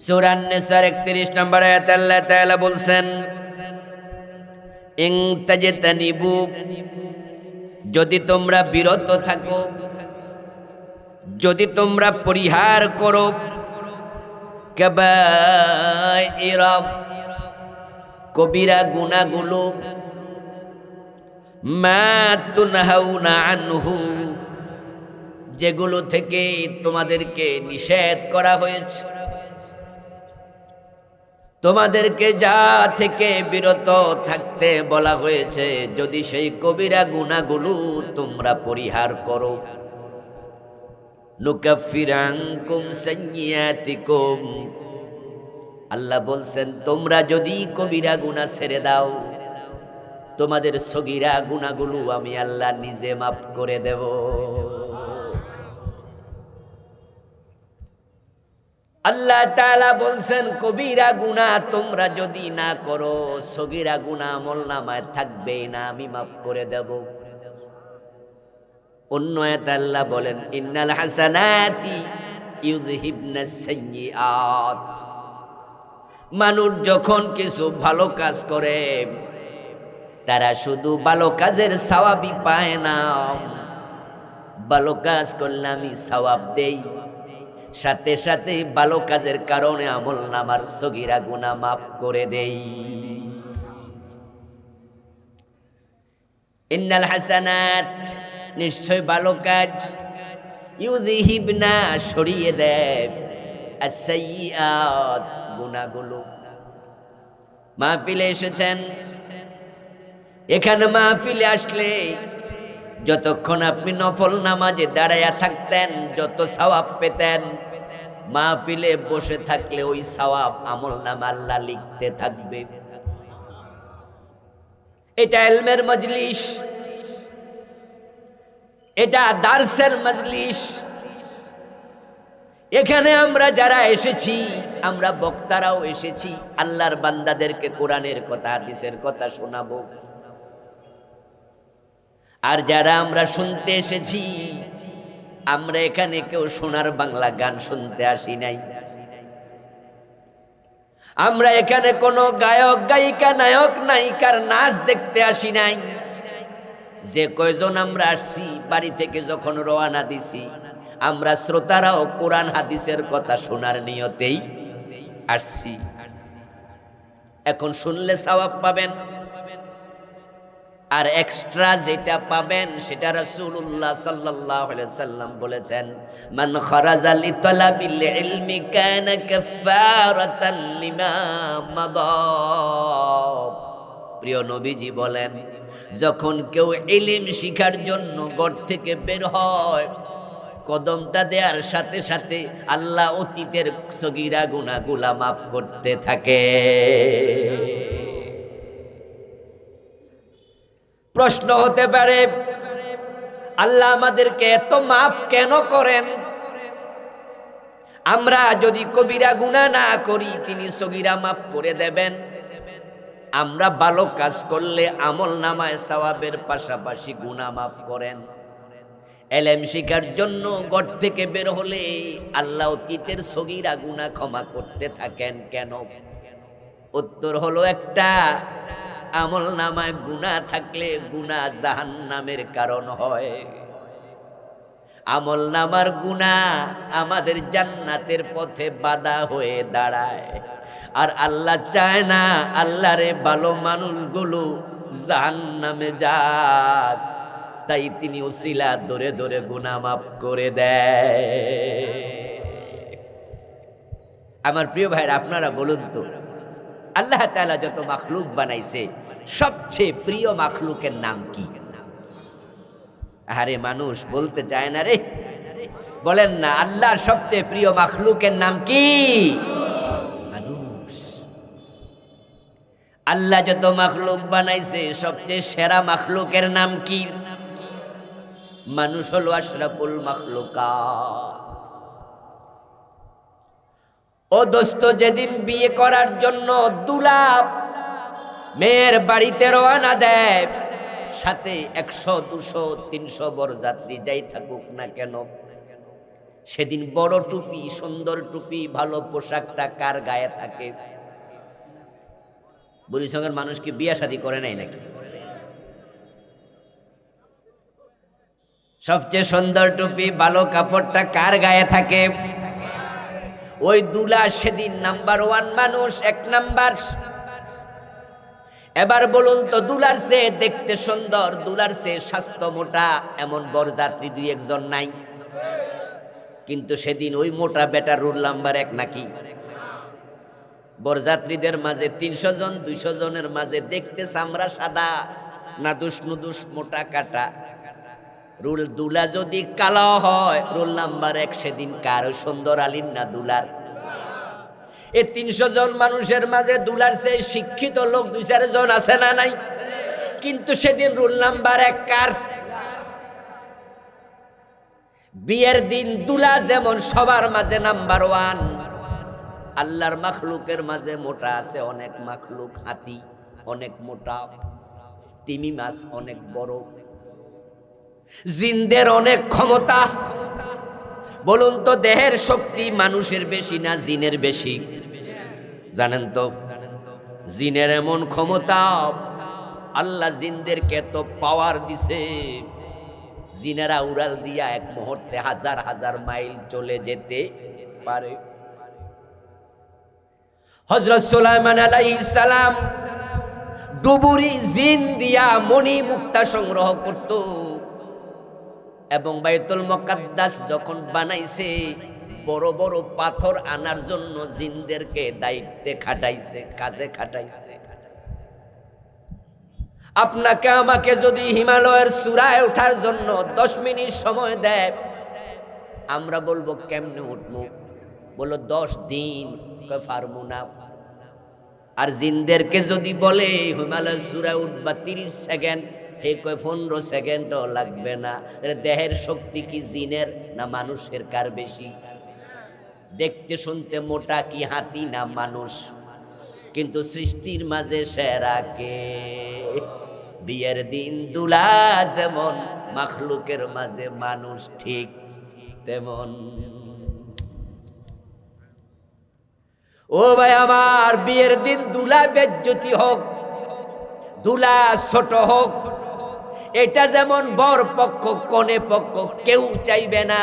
সূরা আন-নিসার 31 নম্বর আয়াতে আল্লাহ তাআলা বলছেন, ইন তাজতানিবু, যদি তোমরা বিরত থাকো, যদি তোমরা পরিহার করো, কাবাইরা, কবিরা গুনাহগুলো, মা তুনহাউনা আনহু, যেগুলো থেকে তোমাদেরকে নিষেধ করা হয়েছে, তোমাদেরকে যা থেকে বিরত থাকতে বলা হয়েছে, যদি সেই কবিরা গুনাহগুলো তোমরা পরিহার করো, নুকাফির আনকুম সাইয়্যাতিকুম, আল্লাহ বলছেন তোমরা যদি কবিরা গুনাহ ছেড়ে দাও, তোমাদের সগীরা গুনাহগুলো আমি আল্লাহ নিজে মাফ করে দেব। আল্লাহ তাআলা বলছেন কবিরা গুনাহ তোমরা যদি না করো, সগীরা গুনাহ আমলনামায় থাকবেই না, আমি মাফ করে দেব। অন্য আয়াতে আল্লাহ বলেন, ইন্নাল হাসানাতি ইউযহিবনাস সাইয়্যাত, মানুষ যখন কিছু ভালো কাজ করে তারা শুধু ভালো কাজের সওয়াবই পায় না, ভালো কাজ করলে আমি সওয়াব দেই, সাথে সাথে ভালো কাজের কারণে আমলনামার সগীরা গুনাহ মাফ করে দেই। ইন্নাল হাসানাত, নিশ্চয় ভালো কাজ, ইউযহিবনা, সরিয়ে দেয়, আস-সাইয়্যাত, গুনাহগুলো। মাহফিলে এসেছেন, এখানে মাহফিলে আসলে যতক্ষণ আপনি নফল নামাজে দাঁড়ায়া থাকতেন যত সওয়াব পেতেন, মাহফিলে বসে থাকলে ওই সওয়াব আমলনামা আল্লাহ লিখতে থাকবে। এটা ইলমের মজলিস, এটা দার্সের মজলিস। এখানে আমরা যারা এসেছি, আমরা বক্তারাও এসেছি আল্লাহর বান্দাদেরকে কোরআনের কথা হাদিসের কথা শোনাবো। আর যারা আমরা শুনতে এসেছি, আমরা এখানে কেউ সোনার বাংলা গান শুনতে আসি নাই। আমরা এখানে কোনো গায়ক গায়িকা, নায়ক নায়িকার নাচ দেখতে আসি নাই। যে কয়জন আমরা আসছি, বাড়ি থেকে যখন রওনা দিছি, আমরা শ্রোতারাও কোরআন হাদিসের কথা শোনার নিয়তেই আসছি। এখন শুনলে সওয়াব পাবেন, আর এক্সট্রা যেটা পাবেন সেটা রাসূলুল্লাহ সাল্লাল্লাহু আলাইহি সাল্লাম বলেছেন, মান খারাজা লিতালাবিল ইলমি কানা কাফারাতান লিমা মাদা। প্রিয় নবীজি বলেন, যখন কেউ ইলম শিখার জন্য ঘর থেকে বের হয়, কদমটা দেওয়ার সাথে সাথে আল্লাহ অতীতের সগীরা গুনাহগুলা মাফ করতে থাকে। প্রশ্ন হতে পারে, আল্লাহ আমাদেরকে এত মাফ কেন করেন? আমরা যদি কবিরা গুনাহ না করি তিনি সগীরা মাফ করে দেবেন। আমরা ভালো কাজ করলে আমলনামায় সওয়াবের পাশাপাশি গুনাহ মাফ করেন। ইলম শিখার জন্য ঘর থেকে বের হলে আল্লাহ অতীতের সগীরা গুনাহ ক্ষমা করতে থাকেন কেন? উত্তর হলো একটা, আমলনামায় গুনাহ থাকলে গুনাহ জাহান্নামের কারণ হয়। আমলনামার গুনাহ আমাদের জান্নাতের পথে বাধা হয়ে দাঁড়ায়। আর আল্লাহ চায় না আল্লাহরে ভালো মানুষগুলো জাহান্নামে যাক, তাই তিনি উসিলা ধরে ধরে গুনাহ মাফ করে দেয়। আমার প্রিয় ভাইরা, আপনারা বলুন তো, আল্লাহ তাআলা যত মাখলুক বানাইছে সবচেয়ে প্রিয় মাখলুকের নাম কি? আরে মানুষ বলতে চায় না রে, বলেন না, আল্লাহর সবচেয়ে প্রিয় মাখলুকের নাম কি? মানুষ। আল্লাহ যত মাখলুক বানাইছে সবচেয়ে সেরা মাখলুকের নাম কি? মানুষ হলো আশরাফুল মাখলুকাত। ও দোস্ত, যেদিন বিয়ে করার জন্য দুলাপ মেয়ের বাড়িতে রওনা দেয়, সাথে 100, 200, 300 বরযাত্রী যাই থাকুক না কেন, সেদিন বড় টুপি, সুন্দর টুপি, ভালো পোশাকটা কার গায়ে থাকে? বুড়িসঙ্গের মানুষ কি বিয়া শাদী করে নাই নাকি? সবচেয়ে সুন্দর টুপি, ভালো কাপড়টা কার গায়ে থাকে? ওই দুলা সেদিন নাম্বার ওয়ান মানুষ, এক নাম্বার। এবার বলুন তো, দুলার চেয়ে দেখতে সুন্দর, দুলার চেয়ে স্বাস্থ্য মোটা এমন বরযাত্রী দুই একজন নাই? কিন্তু সেদিন ওই মোটা বেটা রুল নাম্বার এক নাকি? বরযাত্রীদের মাঝে 300 জন 200 জনের মাঝে দেখতে চামড়া সাদা, নাদুস নুদুস মোটা কাটা। রুল দুলা যদি কালো হয়, রুল নাম্বার এক সেদিন কার? সুন্দর আলীর না দুলার? এই 300 জন মানুষের মাঝে দুলার চেয়ে শিক্ষিত লোক 2-4 জন আছে না নাই? কিন্তু সেদিন রুল নাম্বার এক কার? বিয়ের দিন দুলা যেমন সবার মাঝে নাম্বার ওয়ান, আল্লাহর মাখলুকের মাঝে মোটা আছে অনেক মাখলুক। হাতি অনেক মোটা, তিমি মাছ অনেক বড়, জিনদের অনেক ক্ষমতা। বলুন তো, দেহের শক্তি মানুষের বেশি না জিনের বেশি? জানেন তো, জিনের এমন ক্ষমতা, আল্লাহ জিনদেরকে এত পাওয়ার দিছে, জিনেরা উড়াল দিয়া এক মুহূর্তে হাজার হাজার মাইল চলে যেতে পারে। হযরত সুলাইমান আলাইহিস সালাম ডুবুরি জিন দিয়া মণি মুক্তা সংগ্রহ করত, এবং বাইতুল মুকাদ্দাস যখন বানাইছে, বড় বড় পাথর আনার জন্য জিনদেরকে দায়িত্বে খাটাইছে, কাজে খাটাইছে। আপনাকে আমাকে যদি হিমালয়ের চূড়ায় ওঠার জন্য 10 মিনিট সময় দেয়, আমরা বলবো কেমনে উঠবো? বলো 10 দিন, পারবো না। আর জিনদেরকে যদি বলে হিমালয়ের চূড়ায় উঠবা 30 সেকেন্ড, হে কয় 15 সেকেন্ডও লাগবে না। দেহের শক্তি কি জিনের না মানুষের কার বেশি? দেখতে শুনতে মোটা কি হাতি না মানুষ? কিন্তু সৃষ্টির মাঝে সেরা কে? বিয়ের দিন দুলা যেমন, মাখলুকের মাঝে মানুষ ঠিক তেমন। ও ভাই আমার, বিয়ের দিন দুলা বেজ্জতি হোক, দুলা ছোট হোক, এটা যেমন বর পক্ষ কনে পক্ষ কেউ চাইবে না,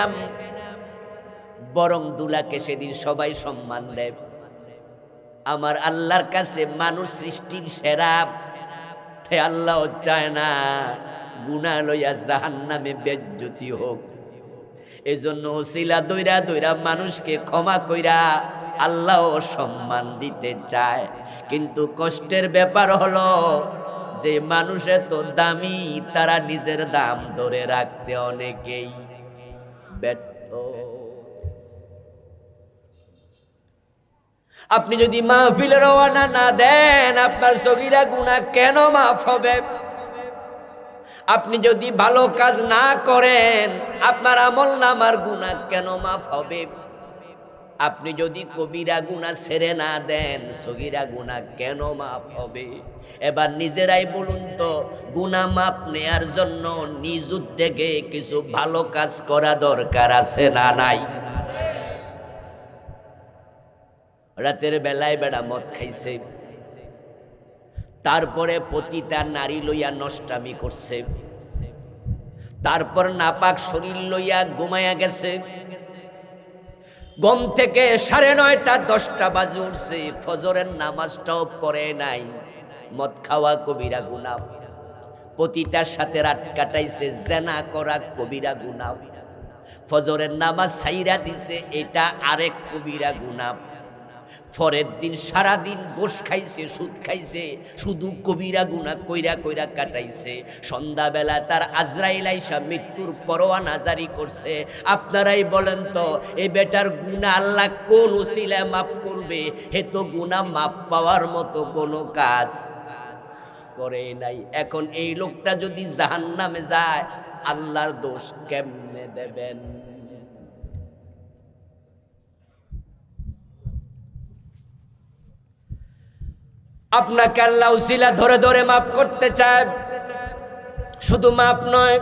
বরং দুলাকে সেদিন সবাই সম্মান দেয়। আমার আল্লাহর কাছে মানুষ সৃষ্টির সেরা, আল্লাহ চায় না গুনাহ লইয়া জাহান্নামে বেজ্জতি হোক। এজন্য ওসিলা দইরা দইরা মানুষকে ক্ষমা কইরা আল্লাহ সম্মান দিতে চায়। কিন্তু কষ্টের ব্যাপার হলো যে মানুষে তো দামি, তারা নিজের দাম ধরে রাখতে অনেকেই ব্যর্থ। আপনি যদি মাহফিলে রওনা না দেন, আপনার সগীরা গুনাহ কেন মাফ হবে? আপনি যদি ভালো কাজ না করেন, আপনার আমলনামার গুনাহ কেন মাফ হবে? আপনি যদি কবিরা গুনাহ ছেড়ে না দেন, সগীরা গুনাহ কেন মাফ হবে? এবার নিজেরাই বলুন তো, গুনাহ মাফ নেয়ার জন্য নিজ উদ্যোগে কিছু ভালো কাজ করা দরকার আছে না নাই? রাতের বেলায় বেড়া মদ খাইছে, তারপরে পতিতা নারী লইয়া নষ্টামি করছে, তারপর নাপাক শরীর লইয়া ঘুমাইয়া গেছে, ঘুম থেকে 9:30 10টা বাজে উঠছে, ফজরের নামাজটাও পড়ে নাই। মদ খাওয়া কবিরা গুনাহ, পতিতার সাথে রাত কাটাইছে, জেনা করা কবিরা গুনাহ, ফজরের নামাজ ছাইরা দিছে, এটা আরেক কবিরা গুনাহ। পরের দিন সারাদিন গোশ খাইছে, সুদ খাইছে, শুধু কবিরা গুনাহ কইরা কইরা কাটাইছে। সন্ধ্যাবেলা তার আজরাইল আইসা মৃত্যুর পরোয়ানা জারি করছে। আপনারাই বলেন তো, এই বেটার গুনাহ আল্লাহ কোন উসিলায় মাফ করবে? হে তো গুনাহ মাফ পাওয়ার মতো কোনো কাজ করে নাই। এখন এই লোকটা যদি জাহান্নামে যায়, আল্লাহর দোষ কেমনে দেবেন? আপনাকে আল্লাহ উসিলা ধরে ধরে মাফ করতে চায়। শুধু মাফ নয়,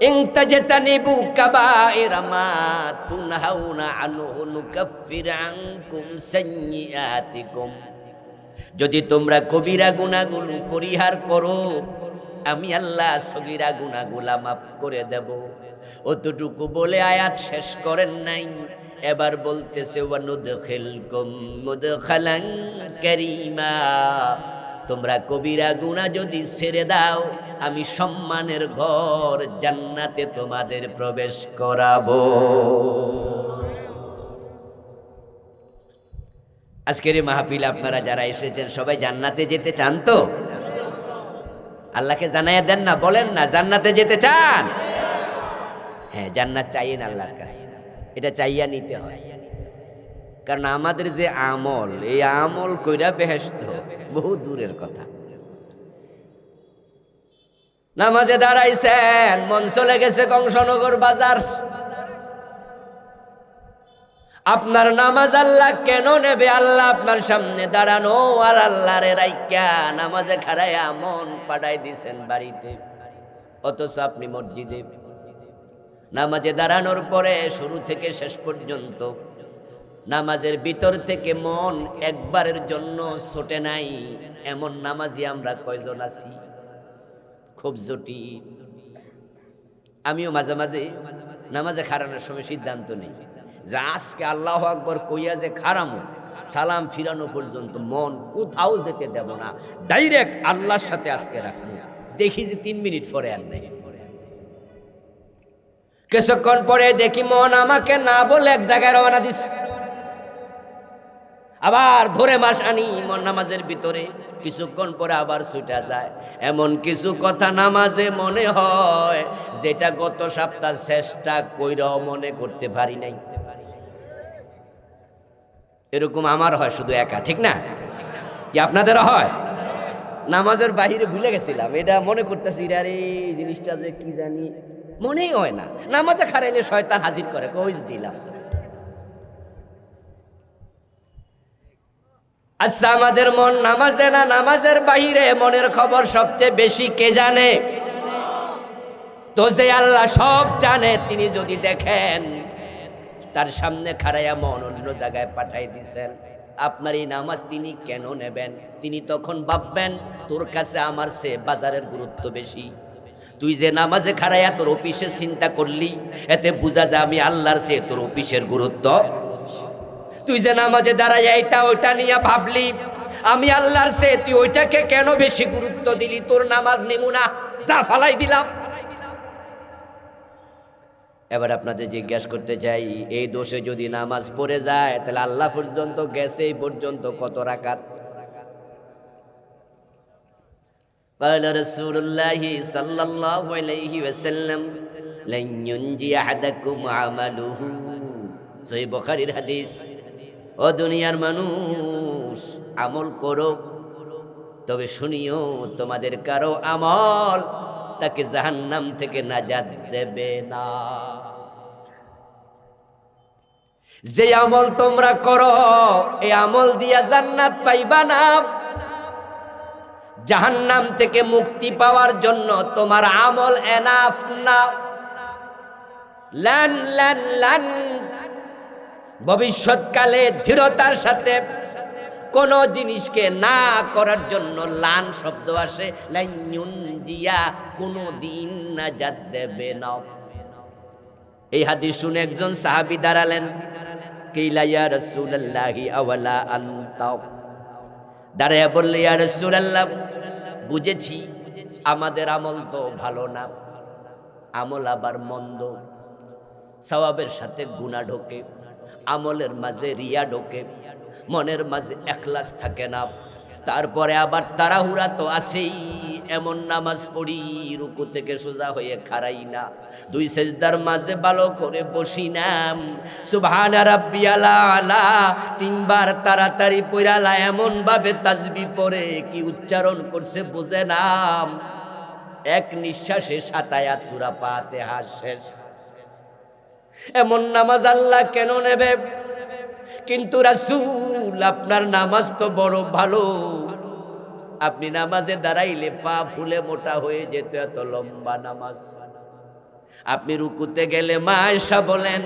ইন তাজতানিবু কাবাইরা মা তুনহাউনা আনহু নুকাফির আনকুম সাইয়্যাতিকুম, যদি তোমরা কবিরা গুনাহগুলো পরিহার করো আমি আল্লাহ সগীরা গুনাহগুলা মাফ করে দেব। অতটুকু বলে আয়াত শেষ করেন নাই, এবার বলতেছে ওয়ানুদখিলকুম মুদখালান কারীমা, তোমরা কবিরা গুনাহ যদি ছেড়ে দাও আমি সম্মানের ঘর জান্নাতে তোমাদের প্রবেশ করাবো। আজকের এই মাহফিল আপনারা যারা এসেছেন সবাই জান্নাতে যেতে চান তো? আল্লাহকে জানাইয়া দেন না, বলেন না জান্নাতে যেতে চান? হ্যাঁ, জান্নাত চাইয়েন আল্লাহর কাছে, এটা চাইয়া নিতে হয়। কারণ আমাদের যে আমল, এই আমল কইরা বেহেশত বহু দূরের কথা। নামাজে দাঁড়াইছেন, মন চলে গেছে কংসনগর বাজার। আপনার নামাজ আল্লাহ কেন নেবে? আল্লাহ আপনার সামনে দাঁড়ানো, আর আল্লাহরে রাইকা নামাজে খাড়াইয়া মন পাঠাই দিছেন বাড়িতে, অথচ আপনি মসজিদে। নামাজে দাঁড়ানোর পরে শুরু থেকে শেষ পর্যন্ত নামাজের ভিতর থেকে মন একবারের জন্য ছোটে নাই, এমন নামাজি আমরা কয়জন আছি? খুব জটিল। আমিও মাঝে মাঝে নামাজে খাড়ানোর সময় সিদ্ধান্ত নেই যে আজকে আল্লাহু আকবার কইয়া যে খাড়ামো, সালাম ফিরানো পর্যন্ত মন কোথাও যেতে দেব না, ডাইরেক্ট আল্লাহর সাথে আজকে রাখবো। দেখি যে 3 মিনিট পরে আর নেই, কিছুক্ষণ পরে দেখি মন আমাকে না বলে এক জায়গায় রওনা দিস, আবার ধরে মাস আনি মন নামাজের ভিতরে, কিছুক্ষণ পরে আবার ছুটা যায়। এমন কিছু কথা নামাজে মনে হয় যেটা গত সপ্তাহ চেষ্টা কইরাও মনে করতে পারি নাই। এরকম আমার হয় শুধু একা, ঠিক না? কি আপনাদেরও হয়? নামাজের বাহিরে ভুলে গেছিলাম, এটা মনে করতেছি আরে এই জিনিসটা যে কি জানি, মনেই হয় না। নামাজে খারাইলে শয়তান হাজির করে, কই দিলাম। আচ্ছা, আমাদের মন নামাজে না নামাজের বাহিরে মনের খবর সবচেয়ে বেশি কে জানে? তো যে আল্লাহ সব জানে, তিনি যদি দেখেন তার সামনে খাড়াইয়া মন অন্য জায়গায় পাঠাই দিছেন, আপনার এই নামাজ তিনি কেন নেবেন? তিনি তখন ভাববেন তোর কাছে আমার চেয়ে বাজারের গুরুত্ব বেশি। তুই যে নামাজে খাড়াইয়া তোর অফিসের চিন্তা করলি, এতে বোঝা যায় আমি আল্লাহর চেয়ে তোর অফিসের গুরুত্ব। তুই যে নামাজে দাঁড়াইয়া এটা ওইটা নিয়ে ভাবলি, আমি আল্লাহর চেয়ে তুই ওইটাকে কেন বেশি গুরুত্ব দিলি? তোর নামাজ নিমুনা, যা ফালাই দিলাম। এবার আপনাদের জিজ্ঞাসা করতে চাই, এই দোষে যদি নামাজ পড়ে যায় তাহলে আল্লাহ পর্যন্ত গেছে, এই পর্যন্ত কত রাকাত? قال رسول الله صلى الله عليه وسلم لن ينجي احدكم عمله, সহিহ বুখারীর হাদিস। ও দুনিয়ার মানুষ, আমল করো, তবে শুনিও তোমাদের কারো আমল তাকে জাহান্নাম থেকে নাজাত দেবে না। যে আমল তোমরা করো এই আমল দিয়া জান্নাত পাইবা না। জাহান্নাম থেকে মুক্তি পাওয়ার জন্য তোমার আমল এনাফ না। লান লান লান, ভবিষ্যৎকালে দৃঢ়তার সাথে কোন জিনিসকে না করার জন্য লান শব্দ আসে। লাইনুন দিয়া, কোনো দিন নাজাত দেবে না। এই হাদিস শুনে একজন সাহাবী দাঁড়ালেন, কিলা ইয়া রাসূলুল্লাহি আওয়ালা আনতা, দাঁড়ায়া বললে ইয়া রাসূলুল্লাহ, বুঝেছি আমাদের আমল তো ভালো না, আমল আবার মন্দ, সওয়াবের সাথে গুনাহ ঢোকে, আমলের মাঝে রিয়া ঢোকে, মনের মাঝে ইখলাস থাকে না, তারপরে আবার তাড়াহুড়া তো আছেই। এমন নামাজ পড়ি রুকু থেকে সোজা হয়ে খাড়াই না, 2 সেজদার মাঝে ভালো করে বসি না, সুবহানা রাব্বিয়াল আলা 3 বার তাড়াতাড়ি পড়ালা, এমন ভাবে তাসবিহ পড়ে কি উচ্চারণ করছে বুঝে না, এক নিঃশ্বাসে 7 আয়াত সূরা ফাতিহা শেষ। এমন নামাজ আল্লাহ কেন নেবে? কিন্তু রাসূল, আপনার নামাজ তো বড় ভালো, আপনি নামাজে দাঁড়াইলে পা ফুলে মোটা হয়ে যেত, এত লম্বা নামাজ। আপনি রুকুতে গেলে মা আয়েশা বলেন,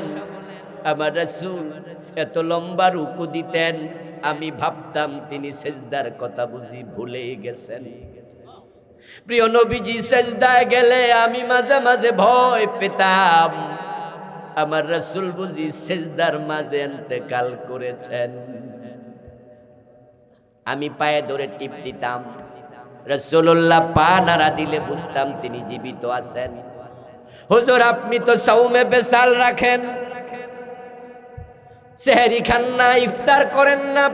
আমার রাসূল এত লম্বা রুকু দিতেন, আমি ভাবতাম তিনি সেজদার কথা বুঝি ভুলে গেছেন। প্রিয় নবীজি সেজদায় গেলে আমি মাঝে মাঝে ভয় পেতাম, আমার রাসূল বুঝি সেজদার মাঝে ইন্তেকাল করেছেন। আমি পায়ে ধরে টিপ দিতাম, রাসূলুল্লাহ পা নাড়া দিলে বুঝতাম তিনি জীবিত আছেন। হুজুর আপনি তো সাওমে বেসাল রাখেন, সেহরি খান না, ইফতার করেন না,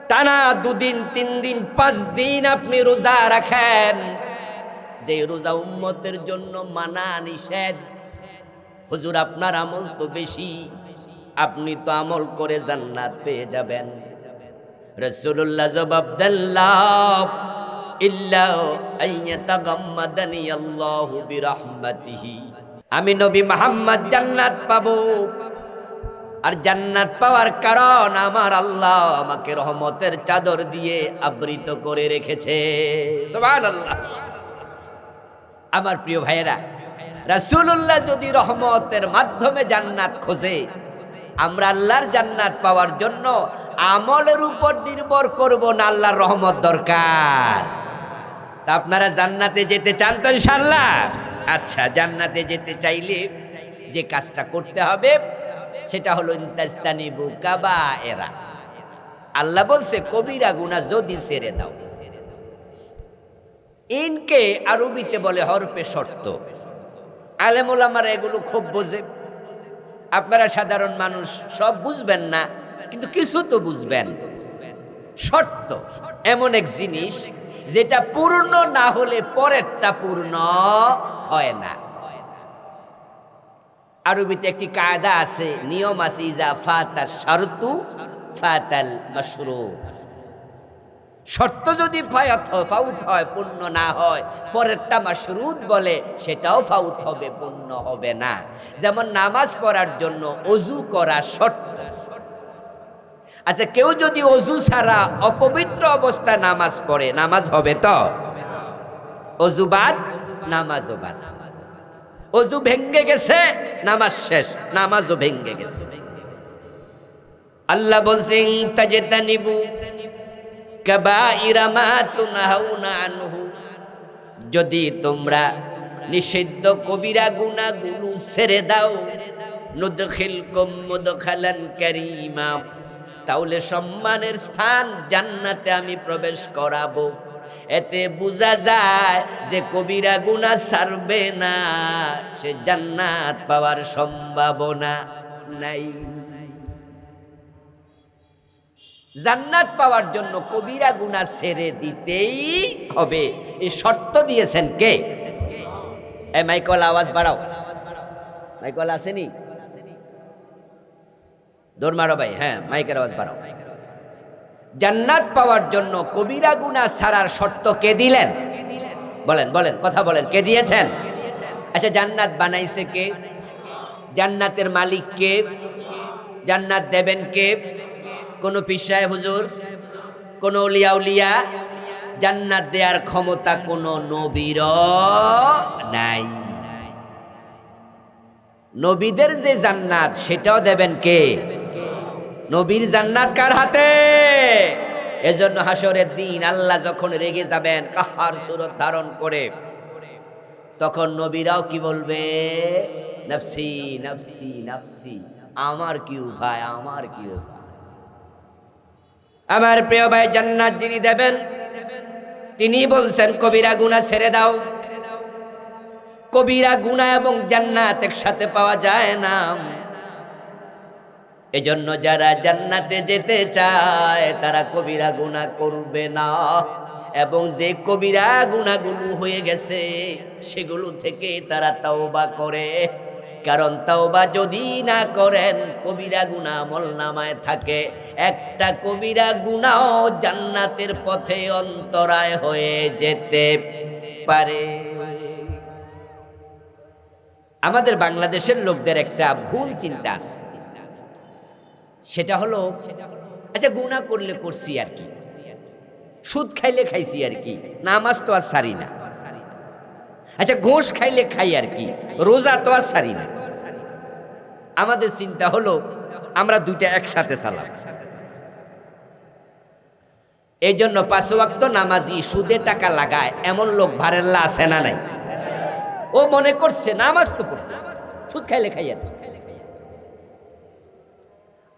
টানা 2 দিন 3 দিন 5 দিন আপনি রোজা রাখেন, যে রোজা উম্মতের জন্য মানা নিষেধ। হুজুর আপনার আমল তো বেশি, আপনি তো আমল করে জান্নাত পেয়ে যাবেন। রাসূলুল্লাহ জবাব দেন, লা ইল্লা আইয়াতাগাম্মাদানি আল্লাহু বিরহমাতিহি, আমি নবী মুহাম্মদ জান্নাত পাবো, আর জান্নাত পাওয়ার কারণ আমার আল্লাহ আমাকে রহমতের চাদর দিয়ে আবৃত করে রেখেছে। সুবহানাল্লাহ। আমার প্রিয় ভাইয়েরা, রাসূলুল্লাহ যদি রহমতের মাধ্যমে জান্নাত খোঁজে, আমরা আল্লাহর জান্নাত পাওয়ার জন্য আমলের উপর নির্ভর করব না, আল্লাহর রহমত দরকার। তা আপনারা জান্নাতে যেতে চান তো ইনশাআল্লাহ? আচ্ছা, জান্নাতে যেতে চাইলে যে কাজটা করতে হবে সেটা হলো ইনতাজতানিবু কাবায়েরা। আল্লাহ বলছে কবিরা গুনাহ যদি ছেড়ে দাও। ইনকে আরবিতে বলে হরফে শর্ত। আলেম ওলামারা এগুলো খুব বোঝে, আপনারা সাধারণ মানুষ সব বুঝবেন না, কিন্তু কিছু তো বুঝবেন। শর্ত এমন এক জিনিস যেটা পূর্ণ না হলে পরেরটা পূর্ণ হয় না। আরবিতে একটি কায়দা আছে, নিয়ম আছে, ইজা ফাতা শারতু ফাতাল মাশরুত। শর্ত যদি ফাউত হয়, পূর্ণ না হয়, পরেরটা মাশরুত বলে, সেটাও ফাউত হবে, পূর্ণ হবে না। যেমন নামাজ পড়ার জন্য ওযু করা শর্ত। আচ্ছা, কেউ যদি ওযু ছাড়া অপবিত্র অবস্থায় নামাজ পড়ে, নামাজ হবে তো? ওযু বাদ, নামাজও বাদ। ওযু ভেঙ্গে গেছে, নামাজ শেষ, নামাজও ভেঙ্গে গেছে। আল্লাহ বলছেন তাজতানিবু কাবাইরা মা তুনহাউনা আনহু, যদি তোমরা নিষিদ্ধ কবিরা গুনাহগুলো ছেড়ে দাও, নুদখিলকুম মুদখালান কারীমা, তাহলে সম্মানের স্থান জান্নাতে আমি প্রবেশ করাবো। এতে বোঝা যায় যে কবিরা গুনাহ ছাড়বে না, সে জান্নাত পাওয়ার সম্ভাবনা নাই। জান্নাত পাওয়ার জন্য কবিরা গুনাহ ছেড়ে দিতেই হবে, এই শর্ত দিয়েছেন কে? এই মাইকল আওয়াজ বাড়াও, মাইকল আসেনি? দৌড় মারো ভাই, হ্যাঁ মাইকের আওয়াজ বাড়াও। জান্নাত পাওয়ার জন্য কবিরা গুনাহ ছাড়ার শর্ত কে দিলেন? বলেন বলেন, কথা বলেন, কে দিয়েছেন? আচ্ছা, জান্নাত বানাইছে কে? জান্নাতের মালিক কে? জান্নাত দেবেন কে? কোন পীর সাহেব হুজুর, কোন আউলিয়া উলিয়া? জান্নাত দেওয়ার ক্ষমতা কোন নবীর নাই। নবীদের যে জান্নাত সেটাও দেবেন কে? নবীর জান্নাত কার হাতে? এজন্য হাসরের দিন আল্লাহ যখন রেগে যাবেন কাহার সুরত ধারণ করে, তখন নবীরাও কি বলবে? নফসি নফসি নফসি, আমার কি উপায়, আমার কি উপায়। আমার প্রিয় ভাই, জান্নাত যিনি দেবেন তিনি বলছেন কবিরা গুনাহ ছেড়ে দাও। কবিরা গুনাহ এবং জান্নাত একসাথে পাওয়া যায় না। এজন্য যারা জান্নাতে যেতে চায় তারা কবিরা গুনাহ করবে না, এবং যে কবিরা গুনাহগুলো হয়ে গেছে সেগুলো থেকে তারা তওবা করে। কারণ তওবা যদি না করেন, কবিরা গুনাহ আমলনামায় থাকে, একটা কবিরা গুনাহ জান্নাতের পথে অন্তরায় হয়ে যেতে পারে। আমাদের বাংলাদেশের লোকদের একটা ভুল চিন্তা আছে, সেটা হলো আচ্ছা গুনাহ করলে করছি আর কি, সুদ খাইলে খাইছি আর কি, নামাজ তো আর ছাড়ি না। আচ্ছা, ঘোষ খাইলে খাই আর কি, রোজা তো আর ছাড়ি না। আমাদের চিন্তা হলো আমরা দুইটা একসাথে চালাম। এই জন্য 5 ওয়াক্ত নামাজি সুদে টাকা লাগায় এমন লোক ভারেল্লা আছে না নাই? ও মনে করছে নামাজ তো পড়তে, সুদ খাইলে খাই আর কি।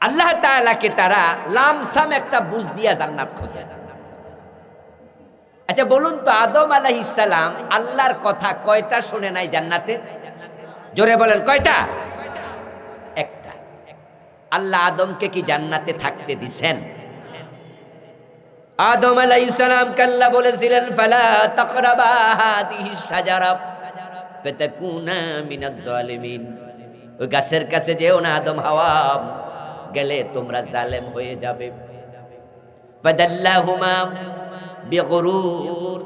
আল্লাহ তাআলাকে তারা লামসাম একটা বুঝ দিয়া জান্নাত খোঁজে। আচ্ছা বলুন তো, আদম আলাইহিস সালাম আল্লাহর কথা কয়টা শুনে নাই জান্নাতে? জোরে বলেন কয়টা? একটা। আল্লাহ আদমকে কি জান্নাতে থাকতে দিছেন? আদম আলাইহিস সালাম কাল্লা বলেছিলেন, ফালা তাকরাবা হাদিহিস শাজারা ফাতাকুনা মিনাজ জালিমিন। ওই গাছের কাছে যেও না আদম হাওয়া, গেলে তোমরা জালেম হয়ে যাবে। ফাদাল্লাহুমা বিগুরুর,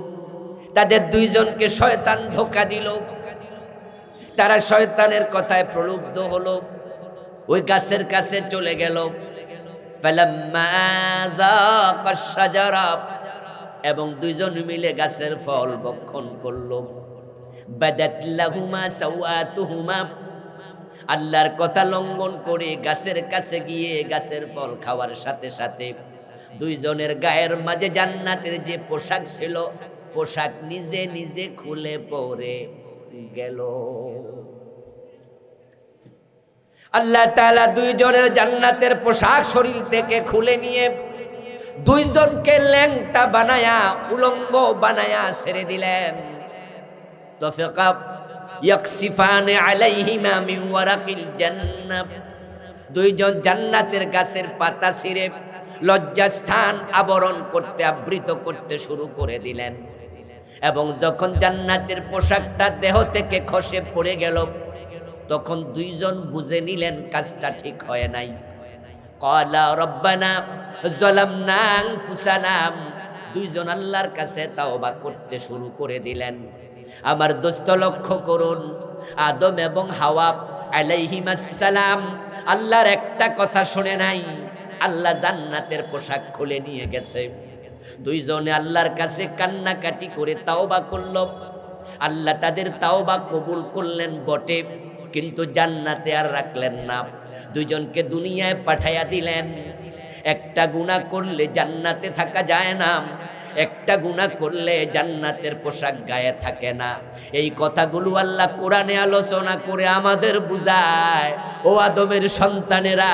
তাদের দুইজনকে শয়তান ধোঁকা দিল। তারা শয়তানের কথায় প্রলুব্ধ হলো, ওই গাছের কাছে চলে গেল। ফালাম্মা যাকাশ শাজারা, এবং দুইজন মিলে গাছের ফল ভক্ষণ করলো। বাদাত লাহুমা সাওয়াতুহুমা, আল্লাহর কথা লঙ্ঘন করে গাছের কাছে গিয়ে গাছের ফল খাওয়ার সাথে সাথে দুইজনের গায়ের মাঝে জান্নাতের যে পোশাক ছিল, পোশাক নিজে নিজে খুলে পড়ে গেল। আল্লাহ তাআলা দুইজনের জান্নাতের পোশাক শরীর থেকে খুলে নিয়ে দুইজনকে ল্যাংটা বানায়া, উলঙ্গ বানায়া ছেড়ে দিলেন। তফিকা ইয়াকসিফান আলাইহিমা মিন ওয়ারাকিল জান্নাহ, দুইজন জান্নাতের গাছের পাতা ছিঁড়ে লজ্জাস্থান আবরণ করতে, আবৃত করতে শুরু করে দিলেন। এবং যখন জান্নাতের পোশাকটা দেহ থেকে খসে পড়ে গেল, তখন দুইজন বুঝে নিলেন কাজটা ঠিক হয় নাই। ক্বালা রব্বানা যালামনা আনফুসানা, দুইজন আল্লাহর কাছে তাওবা করতে শুরু করে দিলেন। আমার দোস্ত লক্ষ্য করুন, আদম এবং হাওয়া আলাইহিমাস সালাম আল্লাহর একটা কথা শুনে নাই। আল্লাহ জান্নাতের পোশাক খুলে নিয়ে গেছে। দুইজনে আল্লাহর কাছে কান্নাকাটি করে তাওবা করল। আল্লাহ তাদের তাওবা কবুল করলেন বটে, কিন্তু জান্নাতে আর রাখলেন না। দুইজনকে দুনিয়ায় পাঠাইয়া দিলেন। একটা গুনাহ করলে জান্নাতে থাকা যায় না, একটা গুনাহ করলে জান্নাতের পোশাক গায়ে থাকে না। এই কথাগুলো আল্লাহ কোরআনে আলোচনা করে আমাদের বুঝায়, ও আদমের সন্তানেরা,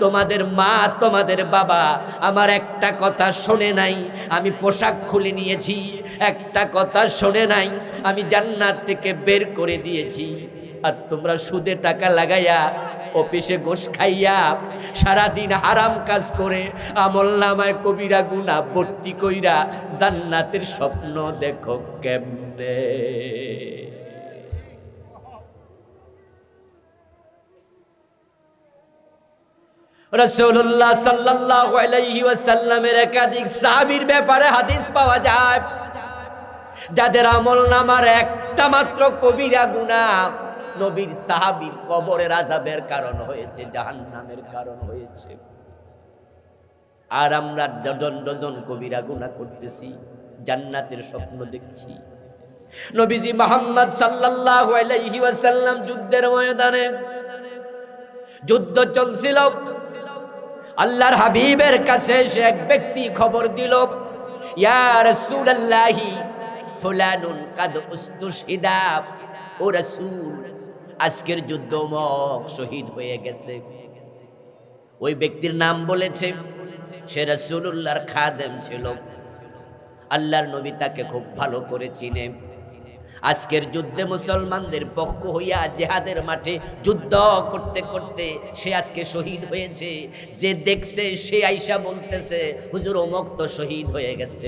তোমাদের মা, তোমাদের বাবা আমার একটা কথা শোনে নাই, আমি পোশাক খুলে নিয়েছি। একটা কথা শোনে নাই, আমি জান্নাত থেকে বের করে দিয়েছি। আর তোমরা সুদে টাকা লাগাইয়া, অফিসে ঘুষ খাইয়া, সারাদিন হারাম কাজ করে আমলনামায় কবিরা গুনাহ ভর্তি কইরা জান্নাতের স্বপ্ন দেখো কেমনে? রাসূলুল্লাহ সাল্লাল্লাহু আলাইহি ওয়াসাল্লামের একাধিক সাহাবীর ব্যাপারে হাদিস পাওয়া যায়, যাদের আমলনামার একটা মাত্র কবিরা গুনাহ নবীর সাহাবীর কবরের আযাবের কারণ হয়েছে, জাহান্নামের কারণ হয়েছে। আর আমরা ডজন ডজন কবিরা গুনাহ করতেছি, জান্নাতের স্বপ্ন দেখছি। নবীজি মুহাম্মদ সাল্লাল্লাহু আলাইহি ওয়াসাল্লাম যুদ্ধের ময়দানে, যুদ্ধ চলছিল। আল্লাহর হাবিবের কাছে এসে এক ব্যক্তি খবর দিল, ইয়া রাসূলুল্লাহি ফুলানুন কাদ উস্তুশহিদা, ও রাসূল আজকের যুদ্ধ অমুক শহীদ হয়ে গেছে। ওই ব্যক্তির নাম বলেছে, সে রাসূলুল্লাহর খাদেম ছিল। আল্লাহর নবী তাকে খুব ভালো করে চিনে। আজকের যুদ্ধে মুসলমানদের পক্ষ হইয়া জিহাদের মাঠে যুদ্ধ করতে করতে সে আজকে শহীদ হয়েছে। যে দেখছে সে আইসা বলতেছে, হুজুর অমুক তো শহীদ হয়ে গেছে।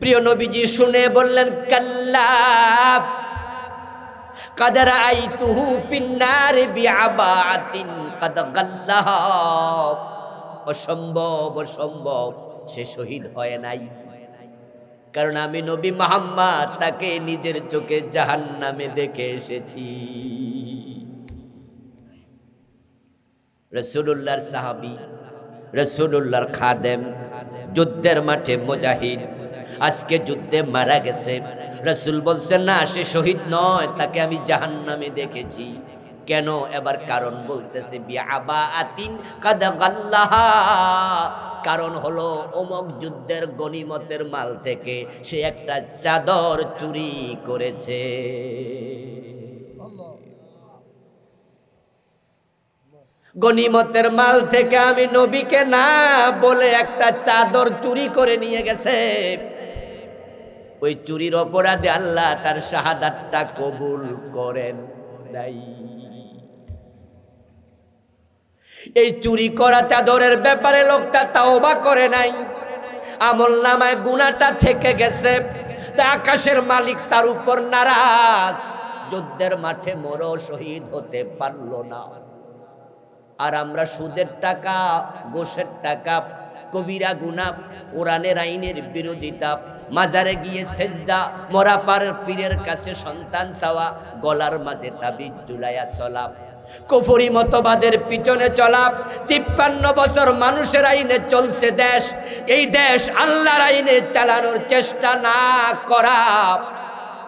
প্রিয় নবীজি শুনে বললেন, কাল্লা কাদ রাআইতুহু ফিন্নার বিআবাতিন কাদ গাল্লাহা, অসম্ভব অসম্ভব, সে শহীদ হয় নাই। কারণ আমি নবী মুহাম্মদ তাকে নিজের চোখে জাহান্নামে দেখে এসেছি। রাসূলুল্লাহর সাহাবী, রাসূলুল্লাহর খাদেম, যুদ্ধের মাঠে মুজাহিদ, আজকে যুদ্ধে মারা গেছে। রাসূল বলছেন না, সে শহীদ নয়, তাকে আমি জাহান্নামে দেখেছি। কেন? এবার কারণ বলতেছে, বিআবাআতিন কাদ গাল্লাহা, কারণ হলো অমুক যুদ্ধের গনিমতের মাল থেকে সে একটা চাদর চুরি করেছে। গনিমতের মাল থেকে আমি নবীকে না বলে একটা চাদর চুরি করে নিয়ে গেছে। ওই চুরির অপরাধে আল্লাহ তার শাহাদাতটা কবুল করেন নাই। এই চুরি করা চাদরের ব্যাপারে লোকটা তাওবা করে নাই, আমলনামায় গুনাহটা থেকে গেছে। তা আকাশের মালিক তার উপর নারাজ, যুদ্ধের মাঠে মরো শহীদ হতে পারলো না। আর আমরা সুদের টাকা, ঘুষের টাকা, কবিরা গুনাহ, কোরআনের আইনের বিরোধিতা, মাজারে গিয়ে সেজদা, মরা পারের পীরের কাছে সন্তান চাওয়া, গলার মাঝে তাবিজ ঝুলাইয়া চলা, কুফরি মতবাদের পিছনে চলা, 53 বছর মানুষের আইনে চলছে দেশ, এই দেশ আল্লাহর আইনে চালানোর চেষ্টা না করা,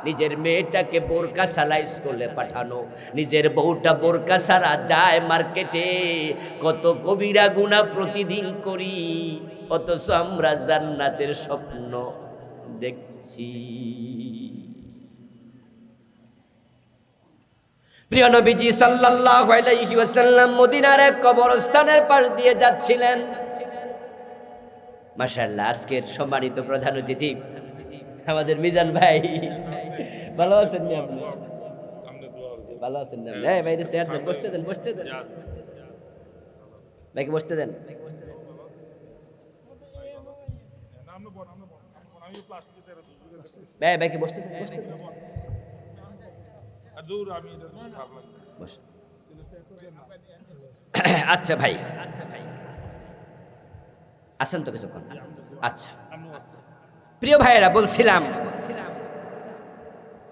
নিজের মেয়েটাকে বোরকা সালা স্কুলে পাঠানো, নিজের বউটা বোরকা সারা যায় মার্কেটে, কত কবিরা গুনাহ প্রতিদিন করি, অথচ আমরা জান্নাতের স্বপ্ন দেখছি। প্রিয় নবীজি সাল্লাল্লাহু আলাইহি ওয়াসাল্লাম মদিনার এক কবরস্থানের পাশ দিয়ে যাচ্ছিলেন। মাশাআল্লাহ, আজকের সম্মানিত প্রধান অতিথি আমাদের মিজান ভাই, ভালো আছেন না আপনি? ভালো আছেন না? এই ভাই চেয়ার দেন, বসতে দেন, বসতে দেন ভাইকে, বসতে দেন। ভাইকে বসতে দেন, বসতে দেন। আচ্ছা ভাই, আসেন তো কিছুক্ষণ। আচ্ছা প্রিয় ভাইয়েরা, বলছিলাম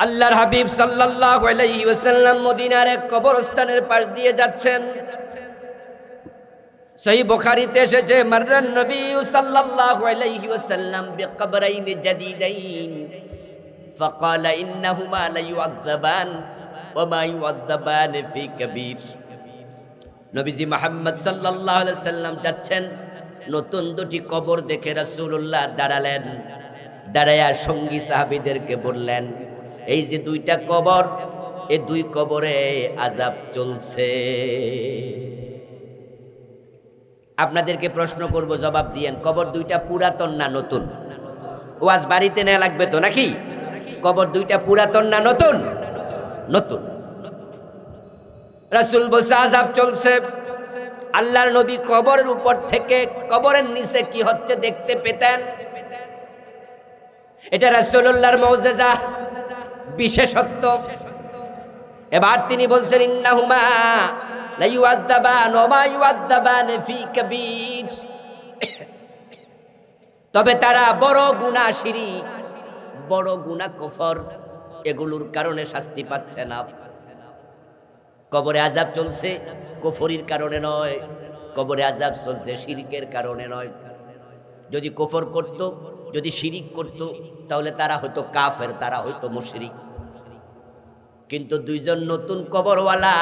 আল্লাহর হাবিব সাল্লাল্লাহু আলাইহি ওয়াসাল্লাম মদিনার এক কবরস্থানের পাশ দিয়ে যাচ্ছেন। সহিহ বুখারীতে এসেছে, মাররান নবী সাল্লাল্লাহু আলাইহি ওয়াসাল্লাম বিকবরাইন জাদীদাইন ফাকালা ইন্নাহুমা লা ইউআযাবান ওয়া মা ইউআযাবান ফি কাবীর। নবীজি মুহাম্মদ সাল্লাল্লাহু আলাইহি ওয়াসাল্লাম যাচ্ছেন, নতুন দুটি কবর দেখে রাসূলুল্লাহ দাঁড়ালেন। দাঁড়ায়া সঙ্গী সাহাবীদেরকে বললেন, এই যে দুইটা কবর, এই দুই কবরে আযাব চলছে। আপনাদেরকে প্রশ্ন করব, জবাব দিয়েন। কবর দুইটা পুরাতন না নতুন? ওয়াজ বাড়িতে নেওয়া লাগবে তো নাকি? কবর দুইটা পুরাতন না নতুন? নতুন। রাসূল বলছে আযাব চলছে। আল্লাহর নবী কবরের উপর থেকে কবরের নিচে কি হচ্ছে দেখতে পেতেন। এটা রাসূলুল্লাহর মুজিজা, বিশেষত্ব। এবার তিনি বলছেন, ইন্নাহুমা লা ইউআযাবান ওয়া মা ইউআযাবান ফি কাবীর, তবে তারা বড় গুনাহ শিরক, বড় গুনাহ কুফর, এগুলোর কারণে শাস্তি পাচ্ছে না। কবরে আযাব চলছে কুফরির কারণে নয়, কবরে আযাব চলছে শিরকের কারণে নয়। যদি কুফর করত, যদি শিরিক করত, তাহলে তারা হয়তো কাফের, তারা হয়তো মুশরিক। কিন্তু দুইজন নতুন কবরওয়ালা,